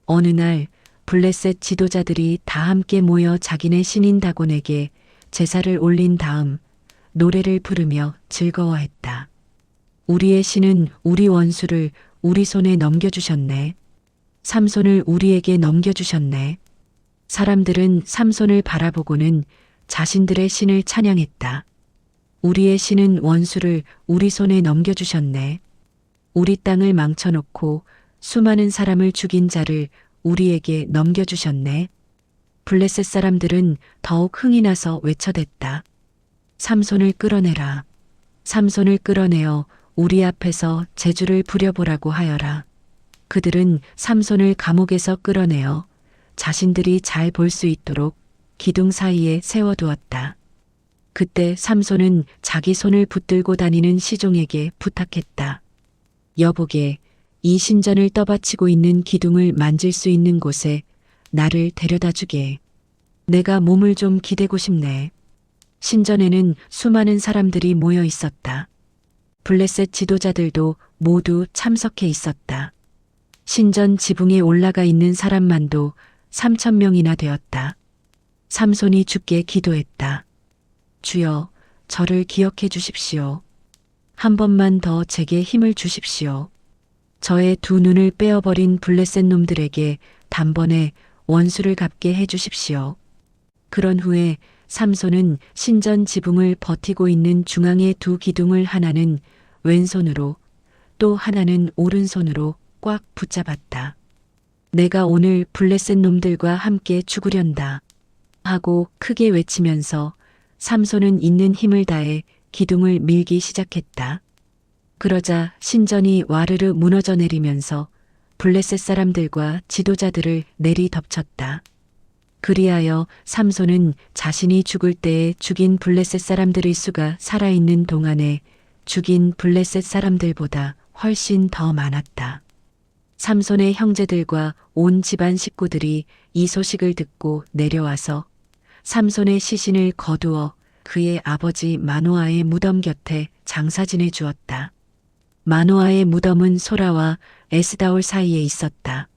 [SPEAKER 1] 어느 날 블레셋 지도자들이 다 함께 모여 자기네 신인 다곤에게 제사를 올린 다음 노래를 부르며 즐거워했다. 우리의 신은 우리 원수를 우리 손에 넘겨주셨네. 삼손을 우리에게 넘겨주셨네. 사람들은 삼손을 바라보고는 자신들의 신을 찬양했다. 우리의 신은 원수를 우리 손에 넘겨주셨네. 우리 땅을 망쳐놓고 수많은 사람을 죽인 자를 우리에게 넘겨주셨네. 블레셋 사람들은 더욱 흥이 나서 외쳐댔다. 삼손을 끌어내라. 삼손을 끌어내어 우리 앞에서 제주를 부려보라고 하여라. 그들은 삼손을 감옥에서 끌어내어 자신들이 잘 볼 수 있도록 기둥 사이에 세워두었다. 그때 삼손은 자기 손을 붙들고 다니는 시종에게 부탁했다. 여보게, 이 신전을 떠받치고 있는 기둥을 만질 수 있는 곳에 나를 데려다 주게. 내가 몸을 좀 기대고 싶네. 신전에는 수많은 사람들이 모여 있었다. 블레셋 지도자들도 모두 참석해 있었다. 신전 지붕에 올라가 있는 사람만도 3,000명이나 되었다. 삼손이 주께 기도했다. 주여, 저를 기억해 주십시오. 한 번만 더 제게 힘을 주십시오. 저의 두 눈을 빼어버린 블레셋 놈들에게 단번에 원수를 갚게 해 주십시오. 그런 후에 삼손은 신전 지붕을 버티고 있는 중앙의 두 기둥을 하나는 왼손으로 또 하나는 오른손으로 꽉 붙잡았다. 내가 오늘 블레셋 놈들과 함께 죽으련다 하고 크게 외치면서 삼손은 있는 힘을 다해 기둥을 밀기 시작했다. 그러자 신전이 와르르 무너져 내리면서 블레셋 사람들과 지도자들을 내리덮쳤다. 그리하여 삼손은 자신이 죽을 때에 죽인 블레셋 사람들의 수가 살아있는 동안에 죽인 블레셋 사람들보다 훨씬 더 많았다. 삼손의 형제들과 온 집안 식구들이 이 소식을 듣고 내려와서 삼손의 시신을 거두어 그의 아버지 마노아의 무덤 곁에 장사 지내 주었다. 마노아의 무덤은 소라와 에스다올 사이에 있었다.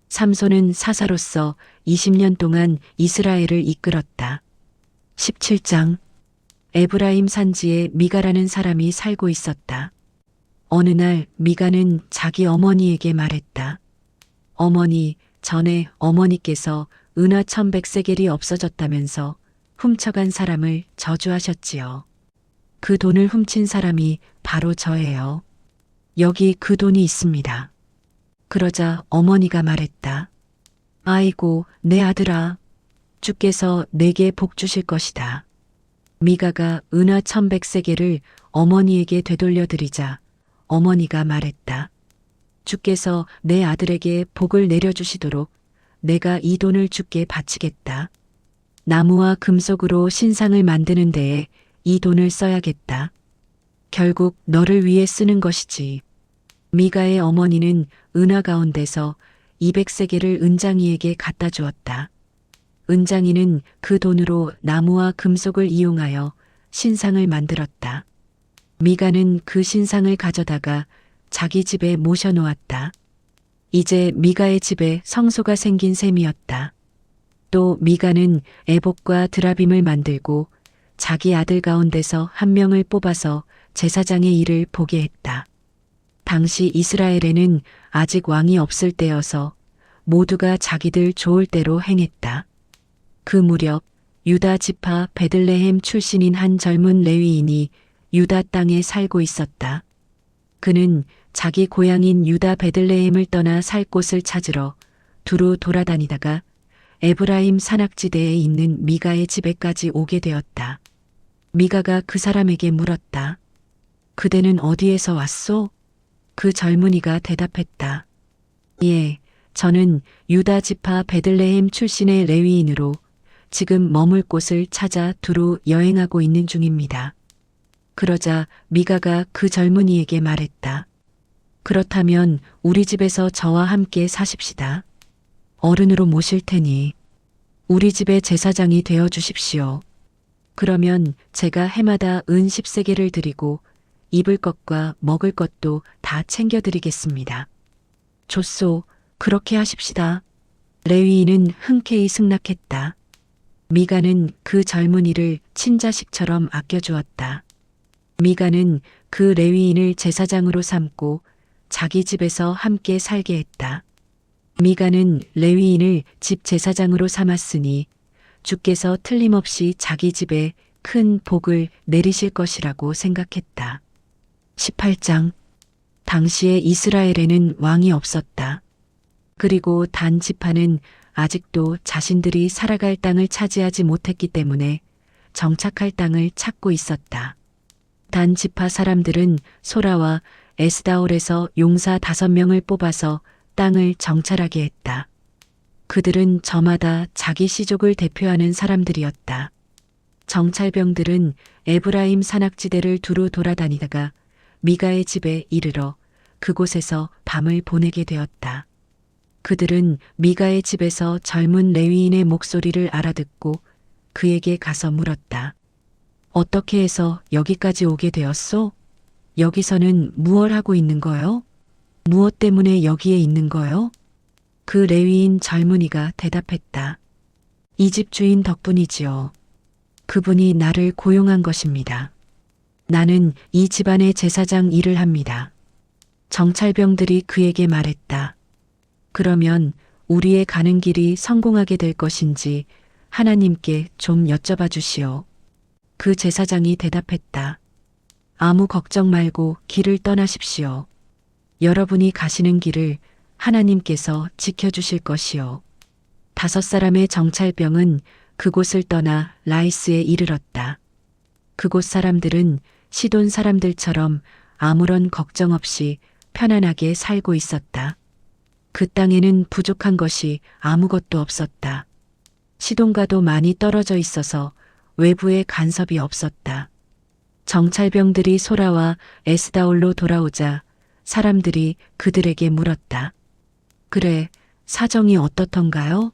[SPEAKER 1] 삼손은 사사로서 20년 동안 이스라엘을 이끌었다. 17장 에브라임 산지에 미가라는 사람이 살고 있었다. 어느 날 미가는 자기 어머니에게 말했다. 어머니, 전에 어머니께서 은화 1,100세겔이 없어졌다면서 훔쳐간 사람을 저주하셨지요. 그 돈을 훔친 사람이 바로 저예요. 여기 그 돈이 있습니다. 그러자 어머니가 말했다. 아이고, 내 아들아. 주께서 내게 복 주실 것이다. 미가가 은화 1,100세겔을 어머니에게 되돌려 드리자 어머니가 말했다. 주께서 내 아들에게 복을 내려주시도록 내가 이 돈을 주께 바치겠다. 나무와 금속으로 신상을 만드는 데에 이 돈을 써야겠다. 결국 너를 위해 쓰는 것이지. 미가의 어머니는 은화 가운데서 200세겔을 은장이에게 갖다 주었다. 은장이는 그 돈으로 나무와 금속을 이용하여 신상을 만들었다. 미가는 그 신상을 가져다가 자기 집에 모셔놓았다. 이제 미가의 집에 성소가 생긴 셈이었다. 또 미가는 에봇과 드라빔을 만들고 자기 아들 가운데서 한 명을 뽑아서 제사장의 일을 보게 했다. 당시 이스라엘에는 아직 왕이 없을 때여서 모두가 자기들 좋을 대로 행했다. 그 무렵 유다 지파 베들레헴 출신인 한 젊은 레위인이 유다 땅에 살고 있었다. 그는 자기 고향인 유다 베들레헴을 떠나 살 곳을 찾으러 두루 돌아다니다가 에브라임 산악지대에 있는 미가의 집에까지 오게 되었다. 미가가 그 사람에게 물었다. 그대는 어디에서 왔소? 그 젊은이가 대답했다. 예, 저는 유다 지파 베들레헴 출신의 레위인으로 지금 머물 곳을 찾아 두루 여행하고 있는 중입니다. 그러자 미가가 그 젊은이에게 말했다. 그렇다면 우리 집에서 저와 함께 사십시다. 어른으로 모실 테니 우리 집의 제사장이 되어 주십시오. 그러면 제가 해마다 은 10세겔을 드리고 입을 것과 먹을 것도 다 챙겨드리겠습니다. 좋소, 그렇게 하십시다. 레위인은 흔쾌히 승낙했다. 미가는 그 젊은이를 친자식처럼 아껴주었다. 미가는 그 레위인을 제사장으로 삼고 자기 집에서 함께 살게 했다. 미가는 레위인을 집 제사장으로 삼았으니 주께서 틀림없이 자기 집에 큰 복을 내리실 것이라고 생각했다. 18장. 당시에 이스라엘에는 왕이 없었다. 그리고 단 지파는 아직도 자신들이 살아갈 땅을 차지하지 못했기 때문에 정착할 땅을 찾고 있었다. 단 지파 사람들은 소라와 에스다올에서 용사 5명을 뽑아서 땅을 정찰하게 했다. 그들은 저마다 자기 시족을 대표하는 사람들이었다. 정찰병들은 에브라임 산악지대를 두루 돌아다니다가 미가의 집에 이르러 그곳에서 밤을 보내게 되었다. 그들은 미가의 집에서 젊은 레위인의 목소리를 알아듣고 그에게 가서 물었다. 어떻게 해서 여기까지 오게 되었소? 여기서는 무얼 하고 있는 거요? 무엇 때문에 여기에 있는 거요? 그 레위인 젊은이가 대답했다. 이 집 주인 덕분이지요. 그분이 나를 고용한 것입니다. 나는 이 집안의 제사장 일을 합니다. 정찰병들이 그에게 말했다. 그러면 우리의 가는 길이 성공하게 될 것인지 하나님께 좀 여쭤봐 주시오. 그 제사장이 대답했다. 아무 걱정 말고 길을 떠나십시오. 여러분이 가시는 길을 하나님께서 지켜주실 것이요. 5사람의 정찰병은 그곳을 떠나 라이스에 이르렀다. 그곳 사람들은 시돈 사람들처럼 아무런 걱정 없이 편안하게 살고 있었다. 그 땅에는 부족한 것이 아무것도 없었다. 시돈과도 많이 떨어져 있어서 외부에 간섭이 없었다. 정찰병들이 소라와 에스다올로 돌아오자 사람들이 그들에게 물었다. 그래, 사정이 어떻던가요?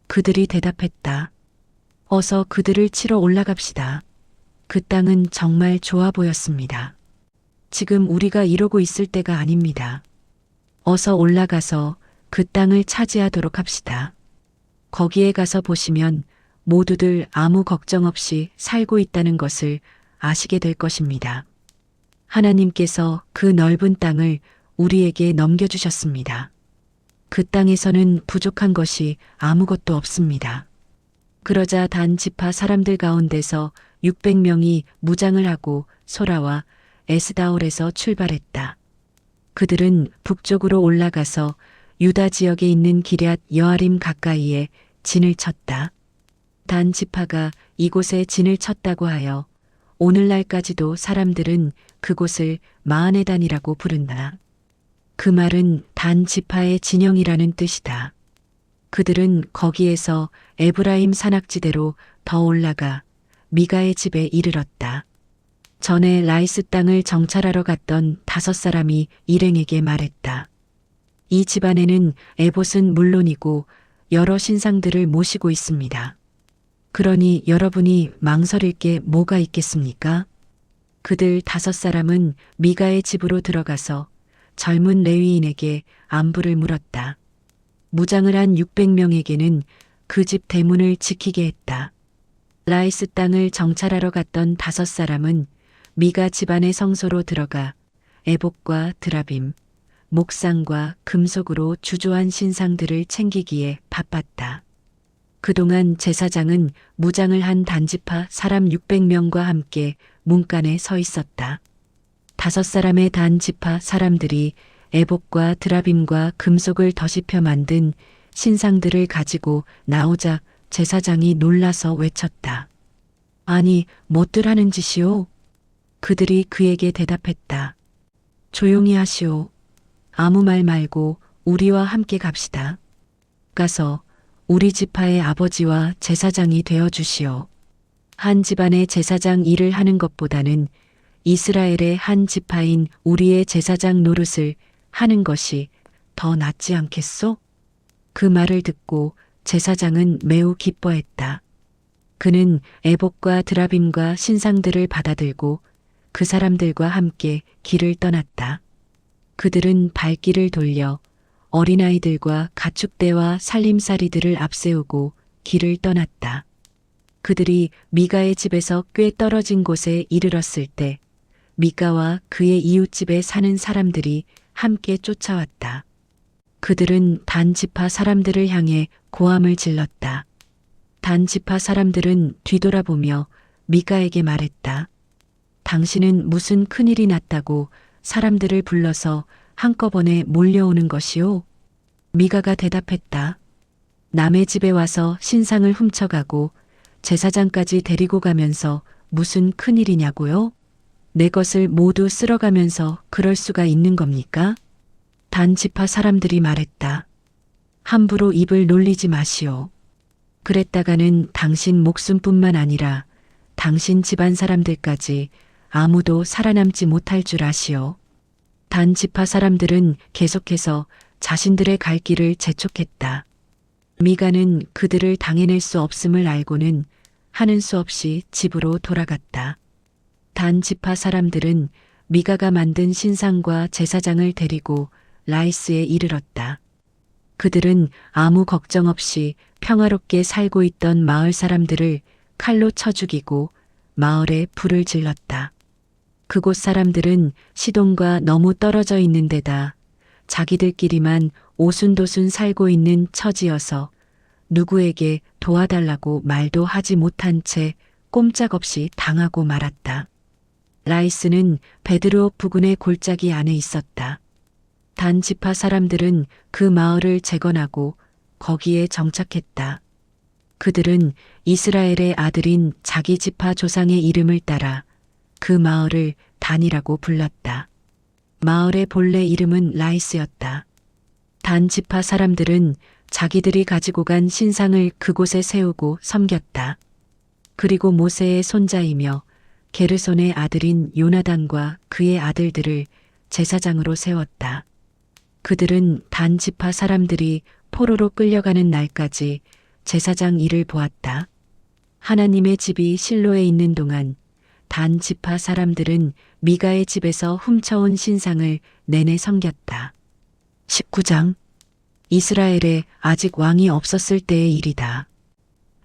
[SPEAKER 1] 그들이 대답했다. 어서 그들을 치러 올라갑시다. 그 땅은 정말 좋아 보였습니다. 지금 우리가 이러고 있을 때가 아닙니다. 어서 올라가서 그 땅을 차지하도록 합시다. 거기에 가서 보시면 모두들 아무 걱정 없이 살고 있다는 것을 아시게 될 것입니다. 하나님께서 그 넓은 땅을 우리에게 넘겨주셨습니다. 그 땅에서는 부족한 것이 아무것도 없습니다. 그러자 단 지파 사람들 가운데서 600명이 무장을 하고 소라와 에스다올에서 출발했다. 그들은 북쪽으로 올라가서 유다 지역에 있는 기럇 여아림 가까이에 진을 쳤다. 단 지파가 이곳에 진을 쳤다고 하여 오늘날까지도 사람들은 그곳을 마하네단이라고 부른다. 그 말은 단 지파의 진영이라는 뜻이다. 그들은 거기에서 에브라임 산악지대로 더 올라가 미가의 집에 이르렀다. 전에 라이스 땅을 정찰하러 갔던 5사람이 일행에게 말했다. 이 집안에는 에봇은 물론이고 여러 신상들을 모시고 있습니다. 그러니 여러분이 망설일 게 뭐가 있겠습니까? 그들 5사람은 미가의 집으로 들어가서 젊은 레위인에게 안부를 물었다. 무장을 한 600명에게는 그 집 대문을 지키게 했다. 라이스 땅을 정찰하러 갔던 5사람은 미가 집안의 성소로 들어가 에봇과 드라빔, 목상과 금속으로 주조한 신상들을 챙기기에 바빴다. 그동안 제사장은 무장을 한 단지파 사람 600명과 함께 문간에 서 있었다. 5사람의 단지파 사람들이 에봇과 드라빔과 금속을 더씹혀 만든 신상들을 가지고 나오자 제사장이 놀라서 외쳤다. 아니, 뭣들 하는 짓이오? 그들이 그에게 대답했다. 조용히 하시오. 아무 말 말고 우리와 함께 갑시다. 가서 우리 지파의 아버지와 제사장이 되어 주시오. 한 집안의 제사장 일을 하는 것보다는 이스라엘의 한 지파인 우리의 제사장 노릇을 하는 것이 더 낫지 않겠소? 그 말을 듣고 제사장은 매우 기뻐했다. 그는 에봇과 드라빔과 신상들을 받아들고 그 사람들과 함께 길을 떠났다. 그들은 발길을 돌려 어린아이들과 가축대와 살림살이들을 앞세우고 길을 떠났다. 그들이 미가의 집에서 꽤 떨어진 곳에 이르렀을 때 미가와 그의 이웃집에 사는 사람들이 함께 쫓아왔다. 그들은 단 지파 사람들을 향해 고함을 질렀다. 단 지파 사람들은 뒤돌아보며 미가에게 말했다. 당신은 무슨 큰일이 났다고 사람들을 불러서 한꺼번에 몰려오는 것이오? 미가가 대답했다. 남의 집에 와서 신상을 훔쳐가고 제사장까지 데리고 가면서 무슨 큰일이냐고요? 내 것을 모두 쓸어가면서 그럴 수가 있는 겁니까? 단 지파 사람들이 말했다. 함부로 입을 놀리지 마시오. 그랬다가는 당신 목숨뿐만 아니라 당신 집안 사람들까지 아무도 살아남지 못할 줄 아시오. 단 지파 사람들은 계속해서 자신들의 갈 길을 재촉했다. 미가는 그들을 당해낼 수 없음을 알고는 하는 수 없이 집으로 돌아갔다. 단 지파 사람들은 미가가 만든 신상과 제사장을 데리고 라이스에 이르렀다. 그들은 아무 걱정 없이 평화롭게 살고 있던 마을 사람들을 칼로 쳐 죽이고 마을에 불을 질렀다. 그곳 사람들은 시돈과 너무 떨어져 있는 데다 자기들끼리만 오순도순 살고 있는 처지여서 누구에게 도와달라고 말도 하지 못한 채 꼼짝없이 당하고 말았다. 라이스는 베드로 부근의 골짜기 안에 있었다. 단 지파 사람들은 그 마을을 재건하고 거기에 정착했다. 그들은 이스라엘의 아들인 자기 지파 조상의 이름을 따라 그 마을을 단이라고 불렀다. 마을의 본래 이름은 라이스였다. 단 지파 사람들은 자기들이 가지고 간 신상을 그곳에 세우고 섬겼다. 그리고 모세의 손자이며 게르손의 아들인 요나단과 그의 아들들을 제사장으로 세웠다. 그들은 단 지파 사람들이 포로로 끌려가는 날까지 제사장 일을 보았다. 하나님의 집이 실로에 있는 동안 단 지파 사람들은 미가의 집에서 훔쳐온 신상을 내내 섬겼다. 19장 이스라엘에 아직 왕이 없었을 때의 일이다.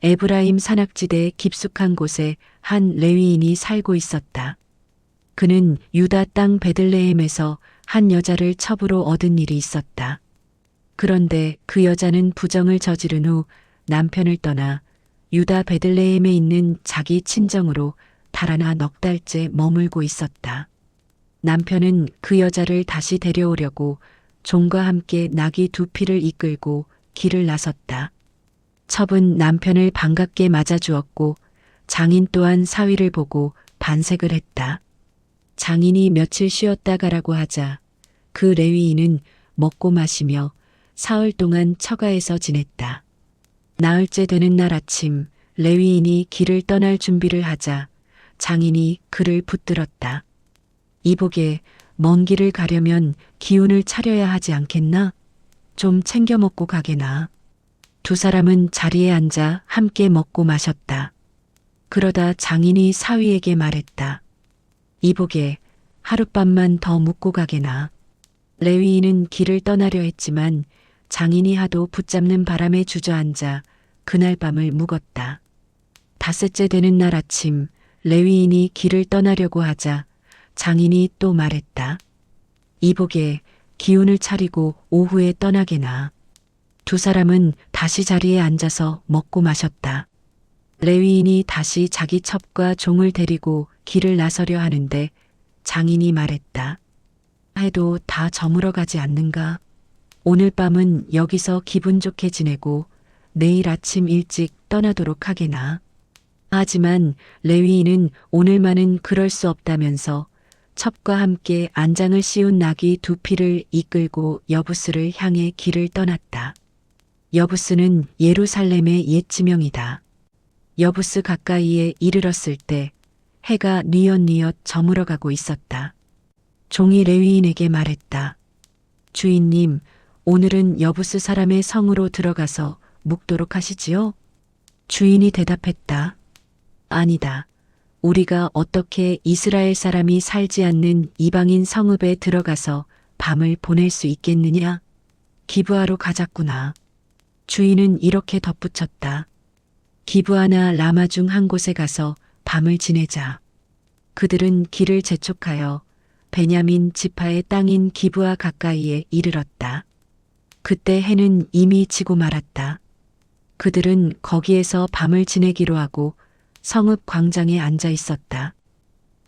[SPEAKER 1] 에브라임 산악지대 깊숙한 곳에 한 레위인이 살고 있었다. 그는 유다 땅 베들레헴에서 한 여자를 첩으로 얻은 일이 있었다. 그런데 그 여자는 부정을 저지른 후 남편을 떠나 유다 베들레헴에 있는 자기 친정으로 달아나 넉 달째 머물고 있었다. 남편은 그 여자를 다시 데려오려고 종과 함께 나귀 2匹를 이끌고 길을 나섰다. 첩은 남편을 반갑게 맞아주었고 장인 또한 사위를 보고 반색을 했다. 장인이 며칠 쉬었다 가라고 하자 그 레위인은 먹고 마시며 사흘 동안 처가에서 지냈다. 나흘째 되는 날 아침 레위인이 길을 떠날 준비를 하자 장인이 그를 붙들었다. 이보게 먼 길을 가려면 기운을 차려야 하지 않겠나? 좀 챙겨 먹고 가게나. 두 사람은 자리에 앉아 함께 먹고 마셨다. 그러다 장인이 사위에게 말했다. 이보게 하룻밤만 더 묵고 가게나. 레위인은 길을 떠나려 했지만 장인이 하도 붙잡는 바람에 주저앉아 그날 밤을 묵었다. 닷새째 되는 날 아침 레위인이 길을 떠나려고 하자 장인이 또 말했다. 이보게 기운을 차리고 오후에 떠나게나. 두 사람은 다시 자리에 앉아서 먹고 마셨다. 레위인이 다시 자기 첩과 종을 데리고 길을 나서려 하는데 장인이 말했다. 해도 다 저물어 가지 않는가? 오늘 밤은 여기서 기분 좋게 지내고 내일 아침 일찍 떠나도록 하게나. 하지만 레위인은 오늘만은 그럴 수 없다면서 첩과 함께 안장을 씌운 나귀 2匹를 이끌고 여부스를 향해 길을 떠났다. 여부스는 예루살렘의 옛 지명이다. 여부스 가까이에 이르렀을 때 해가 뉘엿뉘엿 저물어가고 있었다. 종이 레위인에게 말했다. 주인님, 오늘은 여부스 사람의 성으로 들어가서 묵도록 하시지요? 주인이 대답했다. 아니다. 우리가 어떻게 이스라엘 사람이 살지 않는 이방인 성읍에 들어가서 밤을 보낼 수 있겠느냐? 기브아로 가자꾸나. 주인은 이렇게 덧붙였다. 기브아나 라마 중 한 곳에 가서 밤을 지내자. 그들은 길을 재촉하여 베냐민 지파의 땅인 기브아 가까이에 이르렀다. 그때 해는 이미 지고 말았다. 그들은 거기에서 밤을 지내기로 하고 성읍 광장에 앉아 있었다.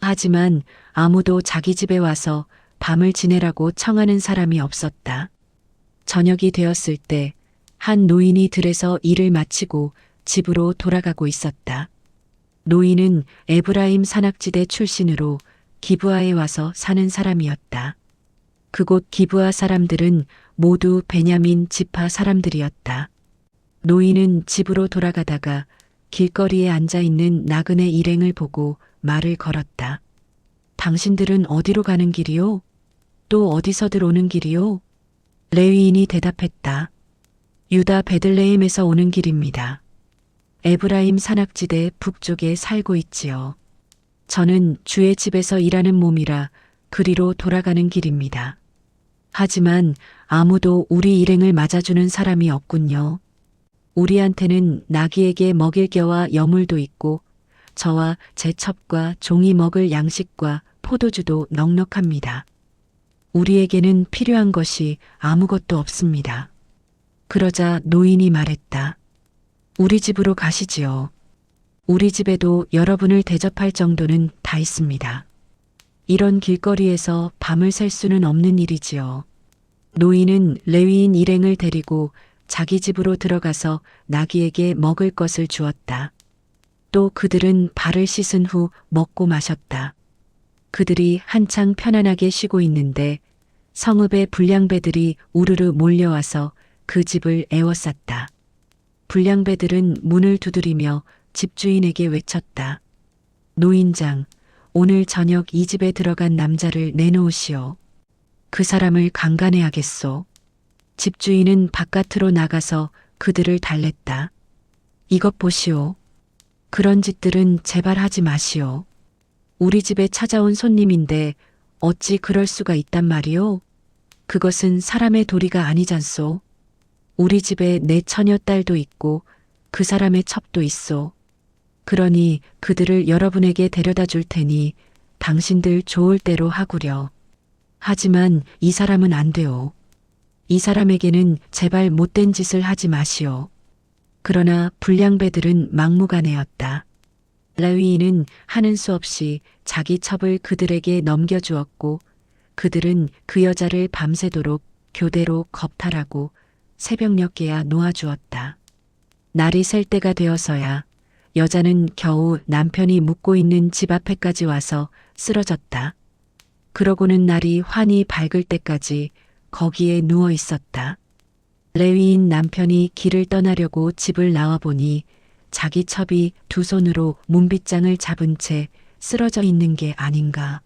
[SPEAKER 1] 하지만 아무도 자기 집에 와서 밤을 지내라고 청하는 사람이 없었다. 저녁이 되었을 때 한 노인이 들에서 일을 마치고 집으로 돌아가고 있었다. 노인은 에브라임 산악지대 출신으로 기브아에 와서 사는 사람이었다. 그곳 기브아 사람들은 모두 베냐민 지파 사람들이었다. 노인은 집으로 돌아가다가 길거리에 앉아 있는 나그네 일행을 보고 말을 걸었다. 당신들은 어디로 가는 길이요? 또 어디서들 오는 길이요? 레위인이 대답했다. 유다 베들레헴에서 오는 길입니다. 에브라임 산악지대 북쪽에 살고 있지요. 저는 주의 집에서 일하는 몸이라 그리로 돌아가는 길입니다. 하지만 아무도 우리 일행을 맞아주는 사람이 없군요. 우리한테는 나귀에게 먹일 겨와 여물도 있고 저와 제 첩과 종이 먹을 양식과 포도주도 넉넉합니다. 우리에게는 필요한 것이 아무것도 없습니다. 그러자 노인이 말했다. 우리 집으로 가시지요. 우리 집에도 여러분을 대접할 정도는 다 있습니다. 이런 길거리에서 밤을 샐 수는 없는 일이지요. 노인은 레위인 일행을 데리고 자기 집으로 들어가서 나귀에게 먹을 것을 주었다. 또 그들은 발을 씻은 후 먹고 마셨다. 그들이 한창 편안하게 쉬고 있는데 성읍의 불량배들이 우르르 몰려와서 그 집을 에워쌌다. 불량배들은 문을 두드리며 집주인에게 외쳤다. 노인장, 오늘 저녁 이 집에 들어간 남자를 내놓으시오. 그 사람을 강간해야겠소. 집주인은 바깥으로 나가서 그들을 달랬다. 이것 보시오. 그런 짓들은 제발 하지 마시오. 우리 집에 찾아온 손님인데 어찌 그럴 수가 있단 말이오? 그것은 사람의 도리가 아니잖소. 우리 집에 내 처녀딸도 있고 그 사람의 첩도 있소. 그러니 그들을 여러분에게 데려다 줄 테니 당신들 좋을 대로 하구려. 하지만 이 사람은 안 돼요. 이 사람에게는 제발 못된 짓을 하지 마시오. 그러나 불량배들은 막무가내였다. 레위인은 하는 수 없이 자기 첩을 그들에게 넘겨주었고 그들은 그 여자를 밤새도록 교대로 겁탈하고 새벽녘에야 놓아주었다. 날이 셀 때가 되어서야 여자는 겨우 남편이 묵고 있는 집 앞에까지 와서 쓰러졌다. 그러고는 날이 환히 밝을 때까지 거기에 누워 있었다. 레위인 남편이 길을 떠나려고 집을 나와보니 자기 첩이 두 손으로 문빗장을 잡은 채 쓰러져 있는 게 아닌가.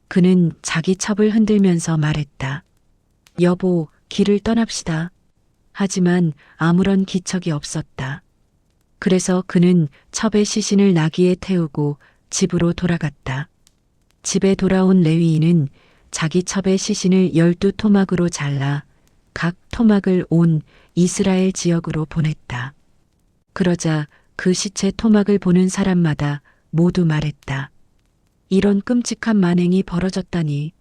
[SPEAKER 1] 그는 자기 첩을 흔들면서 말했다. 여보, 길을 떠납시다. 하지만 아무런 기척이 없었다. 그래서 그는 첩의 시신을 나귀에 태우고 집으로 돌아갔다. 집에 돌아온 레위인은 자기 첩의 시신을 12토막으로 잘라 각 토막을 온 이스라엘 지역으로 보냈다. 그러자 그 시체 토막을 보는 사람마다 모두 말했다. 이런 끔찍한 만행이 벌어졌다니.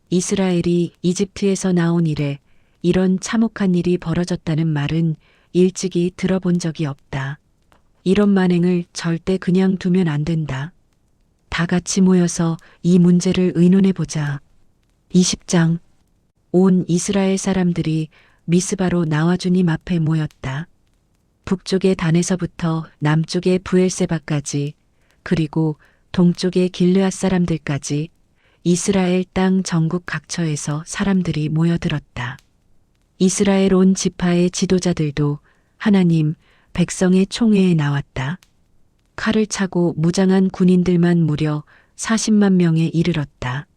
[SPEAKER 1] 이스라엘이 이집트에서 나온 이래 이런 참혹한 일이 벌어졌다는 말은 일찍이 들어본 적이 없다. 이런 만행을 절대 그냥 두면 안 된다. 다 같이 모여서 이 문제를 의논해보자. 20장. 온 이스라엘 사람들이 미스바로 나와 주님 앞에 모였다. 북쪽의 단에서부터 남쪽의 브엘세바까지 그리고 동쪽의 길르앗 사람들까지 이스라엘 땅 전국 각처에서 사람들이 모여들었다. 이스라엘 온 지파의 지도자들도 하나님 백성의 총회에 나왔다. 칼을 차고 무장한 군인들만 무려 40만 명에 이르렀다.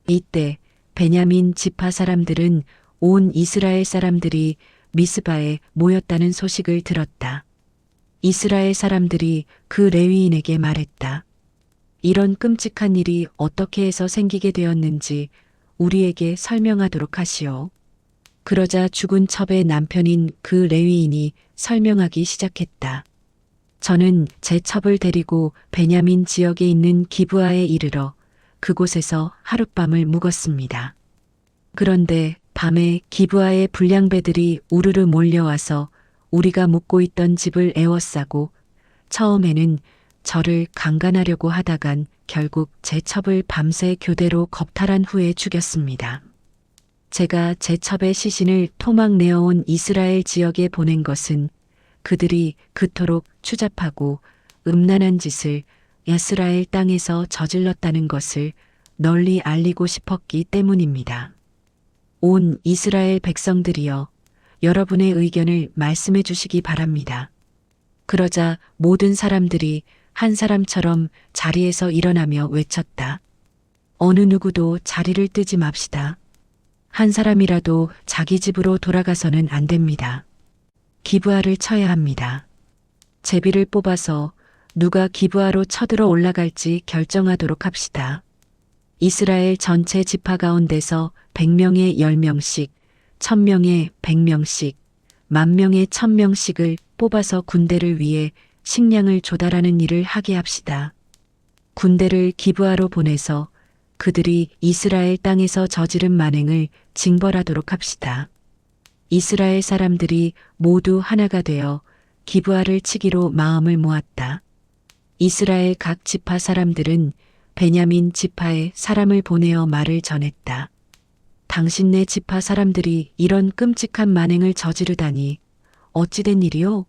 [SPEAKER 1] 이때 베냐민 지파 사람들은 온 이스라엘 사람들이 미스바에 모였다는 소식을 들었다. 이스라엘 사람들이 그 레위인에게 말했다. 이런 끔찍한 일이 어떻게 해서 생기게 되었는지 우리에게 설명하도록 하시오. 그러자 죽은 첩의 남편인 그 레위인이 설명하기 시작했다. 저는 제 첩을 데리고 베냐민 지역에 있는 기브아에 이르러 그곳에서 하룻밤을 묵었습니다. 그런데 밤에 기브아의 불량배들이 우르르 몰려와서 우리가 묵고 있던 집을 에워싸고 처음에는 저를 강간하려고 하다간 결국 제 첩을 밤새 교대로 겁탈한 후에 죽였습니다. 제가 제 첩의 시신을 토막 내어온 이스라엘 지역에 보낸 것은 그들이 그토록 추잡하고 음란한 짓을 이스라엘 땅에서 저질렀다는 것을 널리 알리고 싶었기 때문입니다. 온 이스라엘 백성들이여, 여러분의 의견을 말씀해 주시기 바랍니다. 그러자 모든 사람들이 한 사람처럼 자리에서 일어나며 외쳤다. 어느 누구도 자리를 뜨지 맙시다. 한 사람이라도 자기 집으로 돌아가서는 안 됩니다. 기브아를 쳐야 합니다. 제비를 뽑아서 누가 기브아로 쳐들어 올라갈지 결정하도록 합시다. 이스라엘 전체 지파 가운데서 100명에 10명씩, 1000명에 100명씩, 10,000명에 1000명씩을 뽑아서 군대를 위해 식량을 조달하는 일을 하게 합시다. 군대를 기브아로 보내서 그들이 이스라엘 땅에서 저지른 만행을 징벌하도록 합시다. 이스라엘 사람들이 모두 하나가 되어 기브아를 치기로 마음을 모았다. 이스라엘 각 지파 사람들은 베냐민 지파에 사람을 보내어 말을 전했다. 당신네 지파 사람들이 이런 끔찍한 만행을 저지르다니 어찌된 일이요?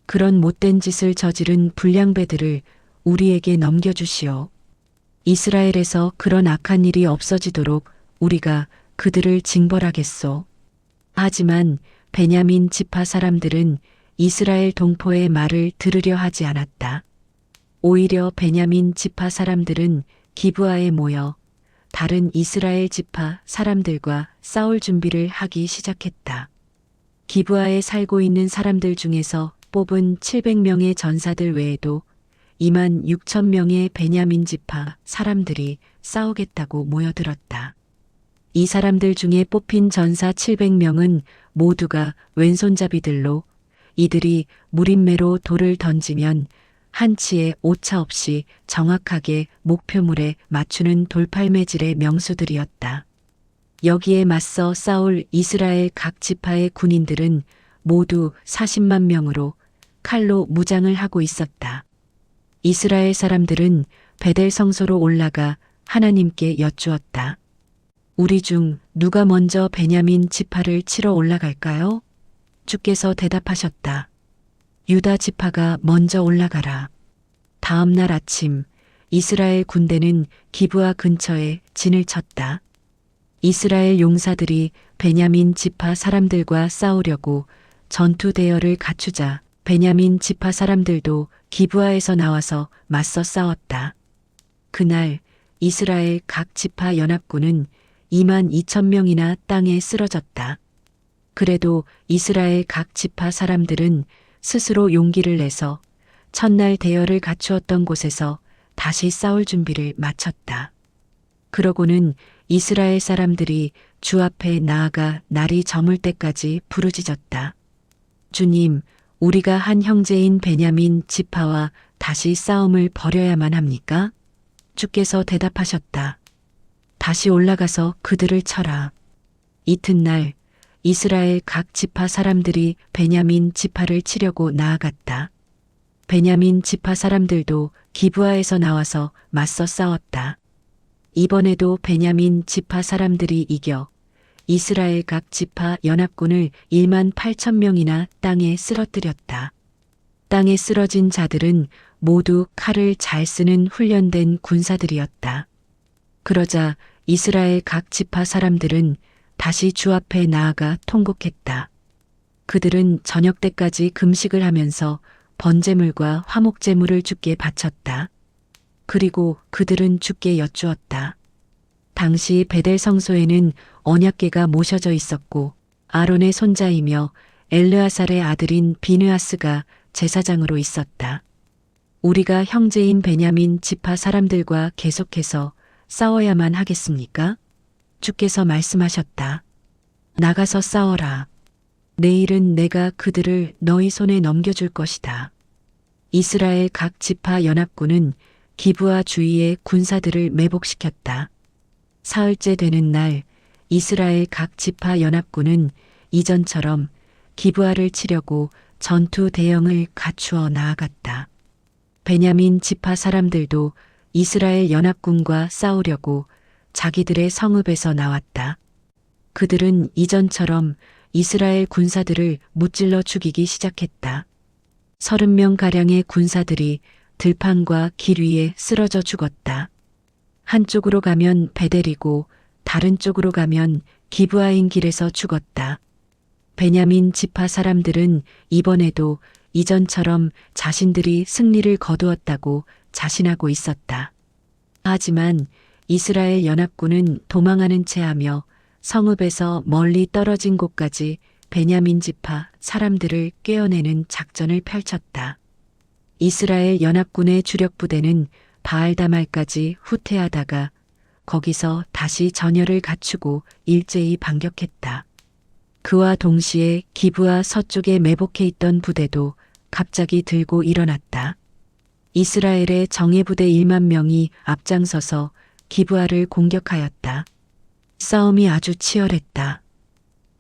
[SPEAKER 1] 그런 못된 짓을 저지른 불량배들을 우리에게 넘겨주시오. 이스라엘에서 그런 악한 일이 없어지도록 우리가 그들을 징벌하겠소. 하지만 베냐민 지파 사람들은 이스라엘 동포의 말을 들으려 하지 않았다. 오히려 베냐민 지파 사람들은 기브아에 모여 다른 이스라엘 지파 사람들과 싸울 준비를 하기 시작했다. 기브아에 살고 있는 사람들 중에서 뽑은 700명의 전사들 외에도 26,000명의 베냐민 지파 사람들이 싸우겠다고 모여들었다. 이 사람들 중에 뽑힌 전사 700명은 모두가 왼손잡이들로 이들이 무림매로 돌을 던지면 한치의 오차 없이 정확하게 목표물에 맞추는 돌팔매질의 명수들이었다. 여기에 맞서 싸울 이스라엘 각 지파의 군인들은 모두 40만 명으로 칼로 무장을 하고 있었다. 이스라엘 사람들은 베델 성소로 올라가 하나님께 여쭈었다. 우리 중 누가 먼저 베냐민 지파를 치러 올라갈까요? 주께서 대답하셨다. 유다 지파가 먼저 올라가라. 다음 날 아침 이스라엘 군대는 기브아 근처에 진을 쳤다. 이스라엘 용사들이 베냐민 지파 사람들과 싸우려고 전투 대열을 갖추자 베냐민 지파 사람들도 기브아에서 나와서 맞서 싸웠다. 그날 이스라엘 각 지파 연합군은 22,000명이나 땅에 쓰러졌다. 그래도 이스라엘 각 지파 사람들은 스스로 용기를 내서 첫날 대열을 갖추었던 곳에서 다시 싸울 준비를 마쳤다. 그러고는 이스라엘 사람들이 주 앞에 나아가 날이 저물 때까지 부르짖었다. 주님, 우리가 한 형제인 베냐민 지파와 다시 싸움을 벌여야만 합니까? 주께서 대답하셨다. 다시 올라가서 그들을 쳐라. 이튿날 이스라엘 각 지파 사람들이 베냐민 지파를 치려고 나아갔다. 베냐민 지파 사람들도 기브아에서 나와서 맞서 싸웠다. 이번에도 베냐민 지파 사람들이 이겨 이스라엘 각 지파 연합군을 1만 8천 명이나 땅에 쓰러뜨렸다. 땅에 쓰러진 자들은 모두 칼을 잘 쓰는 훈련된 군사들이었다. 그러자 이스라엘 각 지파 사람들은 다시 주 앞에 나아가 통곡했다. 그들은 저녁 때까지 금식을 하면서 번제물과 화목제물을 주께 바쳤다. 그리고 그들은 주께 여쭈었다. 당시 베델 성소에는 언약궤가 모셔져 있었고 아론의 손자이며 엘르아살의 아들인 비느하스가 제사장으로 있었다. 우리가 형제인 베냐민 지파 사람들과 계속해서 싸워야만 하겠습니까? 주께서 말씀하셨다. 나가서 싸워라. 내일은 내가 그들을 너희 손에 넘겨줄 것이다. 이스라엘 각 지파 연합군은 기브아 주위의 군사들을 매복시켰다. 사흘째 되는 날 이스라엘 각 지파 연합군은 이전처럼 기브아를 치려고 전투 대형을 갖추어 나아갔다. 베냐민 지파 사람들도 이스라엘 연합군과 싸우려고 자기들의 성읍에서 나왔다. 그들은 이전처럼 이스라엘 군사들을 무찔러 죽이기 시작했다. 30명가량의 군사들이 들판과 길 위에 쓰러져 죽었다. 한쪽으로 가면 베델이고 다른 쪽으로 가면 기브아인 길에서 죽었다. 베냐민 지파 사람들은 이번에도 이전처럼 자신들이 승리를 거두었다고 자신하고 있었다. 하지만 이스라엘 연합군은 도망하는 채 하며 성읍에서 멀리 떨어진 곳까지 베냐민 지파 사람들을 꿰어내는 작전을 펼쳤다. 이스라엘 연합군의 주력 부대는 바알다말까지 후퇴하다가 거기서 다시 전열을 갖추고 일제히 반격했다. 그와 동시에 기브아 서쪽에 매복해 있던 부대도 갑자기 들고 일어났다. 이스라엘의 정예부대 1만 명이 앞장서서 기브아를 공격하였다. 싸움이 아주 치열했다.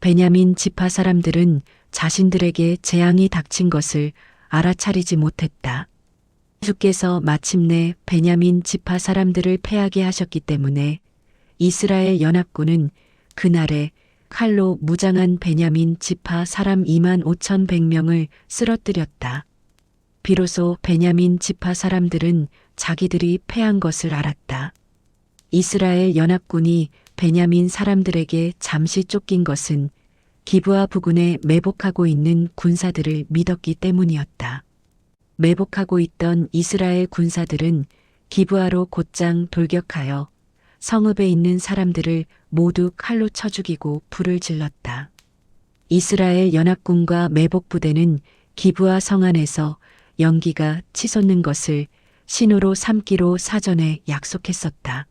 [SPEAKER 1] 베냐민 지파 사람들은 자신들에게 재앙이 닥친 것을 알아차리지 못했다. 주께서 마침내 베냐민 지파 사람들을 패하게 하셨기 때문에 이스라엘 연합군은 그날에 칼로 무장한 베냐민 지파 사람 2만 5,100명을 쓰러뜨렸다. 비로소 베냐민 지파 사람들은 자기들이 패한 것을 알았다. 이스라엘 연합군이 베냐민 사람들에게 잠시 쫓긴 것은 기브아 부근에 매복하고 있는 군사들을 믿었기 때문이었다. 매복하고 있던 이스라엘 군사들은 기브아로 곧장 돌격하여 성읍에 있는 사람들을 모두 칼로 쳐 죽이고 불을 질렀다. 이스라엘 연합군과 매복부대는 기브아 성 안에서 연기가 치솟는 것을 신호로 삼기로 사전에 약속했었다.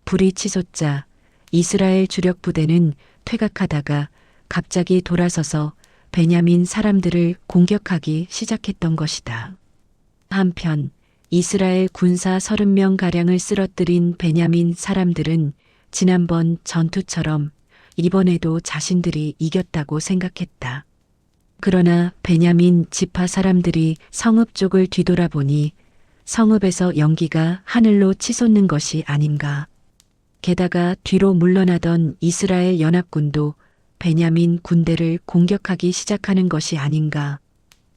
[SPEAKER 1] 불이 치솟자 이스라엘 주력 부대는 퇴각하다가 갑자기 돌아서서 베냐민 사람들을 공격하기 시작했던 것이다. 한편 이스라엘 군사 30명가량을 쓰러뜨린 베냐민 사람들은 지난번 전투처럼 이번에도 자신들이 이겼다고 생각했다. 그러나 베냐민 지파 사람들이 성읍 쪽을 뒤돌아보니 성읍에서 연기가 하늘로 치솟는 것이 아닌가. 게다가 뒤로 물러나던 이스라엘 연합군도 베냐민 군대를 공격하기 시작하는 것이 아닌가.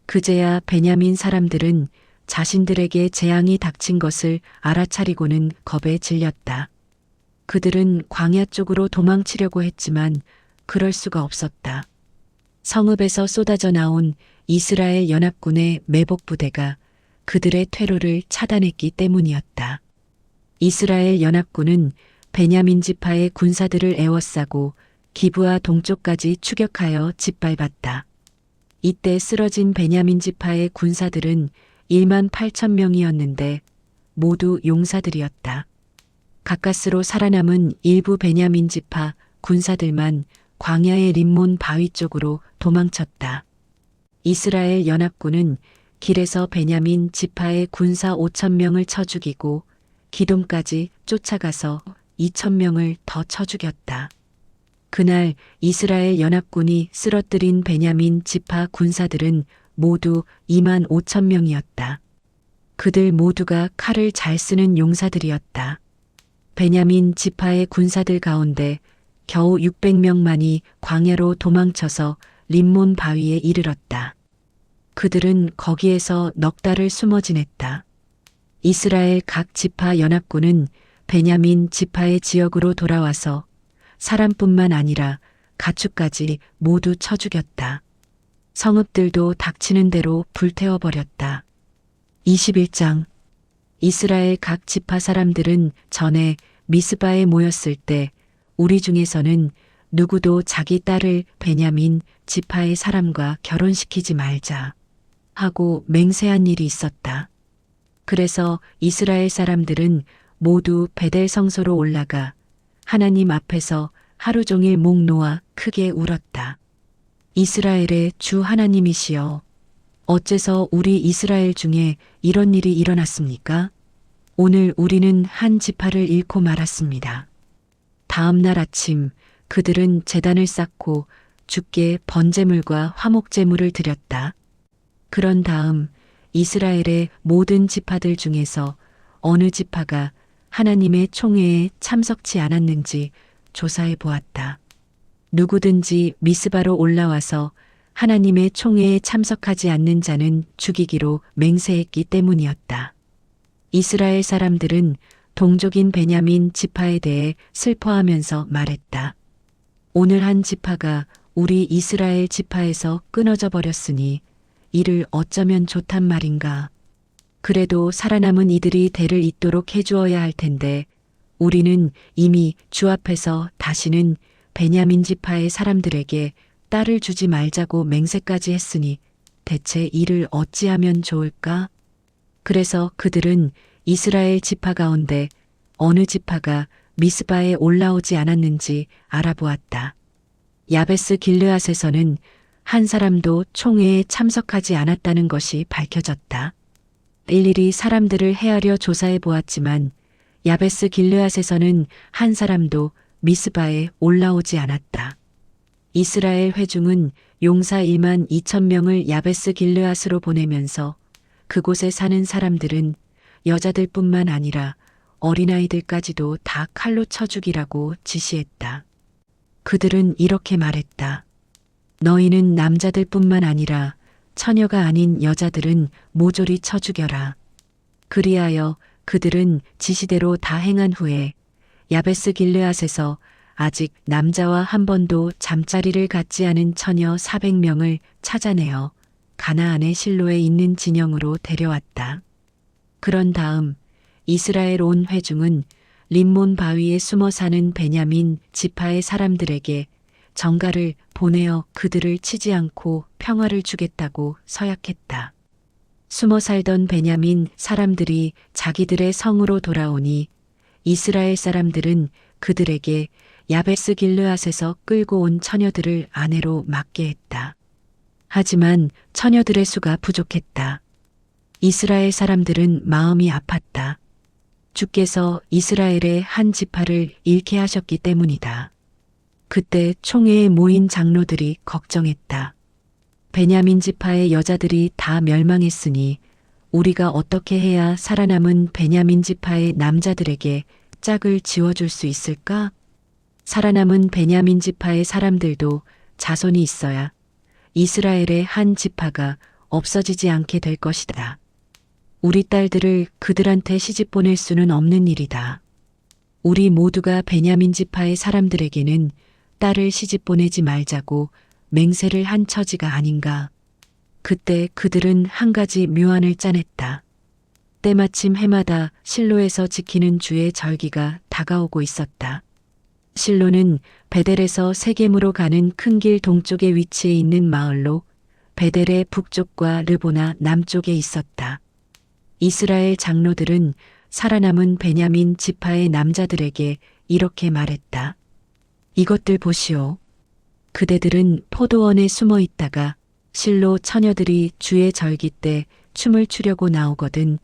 [SPEAKER 1] 그제야 베냐민 사람들은 자신들에게 재앙이 닥친 것을 알아차리고는 겁에 질렸다. 그들은 광야 쪽으로 도망치려고 했지만 그럴 수가 없었다. 성읍에서 쏟아져 나온 이스라엘 연합군의 매복부대가 그들의 퇴로를 차단했기 때문이었다. 이스라엘 연합군은 베냐민 지파의 군사들을 에워싸고 기브아 동쪽까지 추격하여 짓밟았다. 이때 쓰러진 베냐민 지파의 군사들은 1만 8천 명이었는데 모두 용사들이었다. 가까스로 살아남은 일부 베냐민 지파 군사들만 광야의 림몬 바위 쪽으로 도망쳤다. 이스라엘 연합군은 길에서 베냐민 지파의 군사 5천 명을 쳐 죽이고 기돔까지 쫓아가서 2천 명을 더 쳐 죽였다. 그날 이스라엘 연합군이 쓰러뜨린 베냐민 지파 군사들은 모두 2만 5천 명이었다. 그들 모두가 칼을 잘 쓰는 용사들이었다. 베냐민 지파의 군사들 가운데 겨우 600명만이 광야로 도망쳐서 림몬 바위에 이르렀다. 그들은 거기에서 넉 달을 숨어 지냈다. 이스라엘 각 지파 연합군은 베냐민 지파의 지역으로 돌아와서 사람뿐만 아니라 가축까지 모두 쳐 죽였다. 성읍들도 닥치는 대로 불태워버렸다. 21장 이스라엘 각 지파 사람들은 전에 미스바에 모였을 때 우리 중에서는 누구도 자기 딸을 베냐민 지파의 사람과 결혼시키지 말자 하고 맹세한 일이 있었다. 그래서 이스라엘 사람들은 모두 베델 성소로 올라가 하나님 앞에서 하루 종일 목 놓아 크게 울었다. 이스라엘의 주 하나님이시여, 어째서 우리 이스라엘 중에 이런 일이 일어났습니까? 오늘 우리는 한 지파를 잃고 말았습니다. 다음 날 아침 그들은 제단을 쌓고 주께 번제물과 화목제물을 드렸다. 그런 다음 이스라엘의 모든 지파들 중에서 어느 지파가 하나님의 총회에 참석치 않았는지 조사해 보았다. 누구든지 미스바로 올라와서 하나님의 총회에 참석하지 않는 자는 죽이기로 맹세했기 때문이었다. 이스라엘 사람들은 동족인 베냐민 지파에 대해 슬퍼하면서 말했다. 오늘 한 지파가 우리 이스라엘 지파에서 끊어져 버렸으니 이를 어쩌면 좋단 말인가. 그래도 살아남은 이들이 대를 잇도록 해주어야 할 텐데 우리는 이미 주 앞에서 다시는 베냐민 지파의 사람들에게 딸을 주지 말자고 맹세까지 했으니 대체 이를 어찌하면 좋을까? 그래서 그들은 이스라엘 지파 가운데 어느 지파가 미스바에 올라오지 않았는지 알아보았다. 야베스 길르앗에서는 한 사람도 총회에 참석하지 않았다는 것이 밝혀졌다. 일일이 사람들을 헤아려 조사해 보았지만 야베스 길르앗에서는 한 사람도 미스바에 올라오지 않았다. 이스라엘 회중은 용사 1만 2천 명을 야베스 길르앗으로 보내면서 그곳에 사는 사람들은 여자들뿐만 아니라 어린아이들까지도 다 칼로 쳐 죽이라고 지시했다. 그들은 이렇게 말했다. 너희는 남자들뿐만 아니라 처녀가 아닌 여자들은 모조리 쳐 죽여라. 그리하여 그들은 지시대로 다 행한 후에 야베스 길르앗에서 아직 남자와 한 번도 잠자리를 갖지 않은 처녀 400명을 찾아내어 가나안의 실로에 있는 진영으로 데려왔다. 그런 다음 이스라엘 온 회중은 림몬 바위에 숨어 사는 베냐민 지파의 사람들에게 정가를 보내어 그들을 치지 않고 평화를 주겠다고 서약했다. 숨어 살던 베냐민 사람들이 자기들의 성으로 돌아오니 이스라엘 사람들은 그들에게 야베스 길르앗에서 끌고 온 처녀들을 아내로 맡게 했다. 하지만 처녀들의 수가 부족했다. 이스라엘 사람들은 마음이 아팠다. 주께서 이스라엘의 한 지파를 잃게 하셨기 때문이다. 그때 총회에 모인 장로들이 걱정했다. 베냐민 지파의 여자들이 다 멸망했으니 우리가 어떻게 해야 살아남은 베냐민 지파의 남자들에게 짝을 지어줄 수 있을까? 살아남은 베냐민 지파의 사람들도 자손이 있어야 이스라엘의 한 지파가 없어지지 않게 될 것이다. 우리 딸들을 그들한테 시집 보낼 수는 없는 일이다. 우리 모두가 베냐민 지파의 사람들에게는 딸을 시집 보내지 말자고 맹세를 한 처지가 아닌가. 그때 그들은 한 가지 묘안을 짜냈다. 때마침 해마다 실로에서 지키는 주의 절기가 다가오고 있었다. 실로는 베델에서 세겜으로 가는 큰 길 동쪽에 위치해 있는 마을로 베델의 북쪽과 르보나 남쪽에 있었다. 이스라엘 장로들은 살아남은 베냐민 지파의 남자들에게 이렇게 말했다. 이것들 보시오. 그대들은 포도원에 숨어 있다가 실로 처녀들이 주의 절기 때 춤을 추려고 나오거든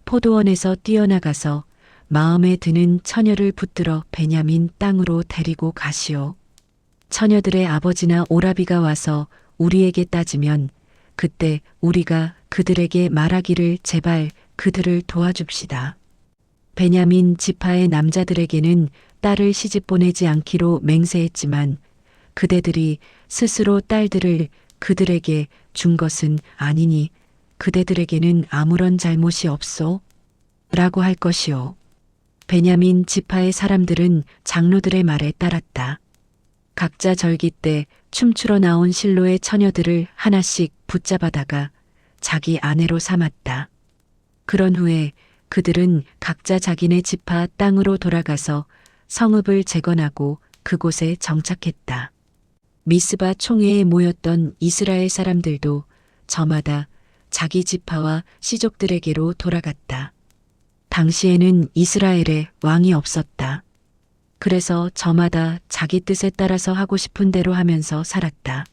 [SPEAKER 1] 포도원에서 뛰어나가서 마음에 드는 처녀를 붙들어 베냐민 땅으로 데리고 가시오. 처녀들의 아버지나 오라비가 와서 우리에게 따지면 그때 우리가 그들에게 말하기를 제발 그들을 도와줍시다. 베냐민 지파의 남자들에게는 딸을 시집 보내지 않기로 맹세했지만 그대들이 스스로 딸들을 그들에게 준 것은 아니니 그대들에게는 아무런 잘못이 없소 라고 할 것이요. 베냐민 지파의 사람들은 장로들의 말에 따랐다. 각자 절기 때 춤추러 나온 실로의 처녀들을 하나씩 붙잡아다가 자기 아내로 삼았다. 그런 후에 그들은 각자 자기네 지파 땅으로 돌아가서 성읍을 재건하고 그곳에 정착했다. 미스바 총회에 모였던 이스라엘 사람들도 저마다 자기 지파와 시족들에게로 돌아갔다. 당시에는 이스라엘에 왕이 없었다. 그래서 저마다 자기 뜻에 따라서 하고 싶은 대로 하면서 살았다.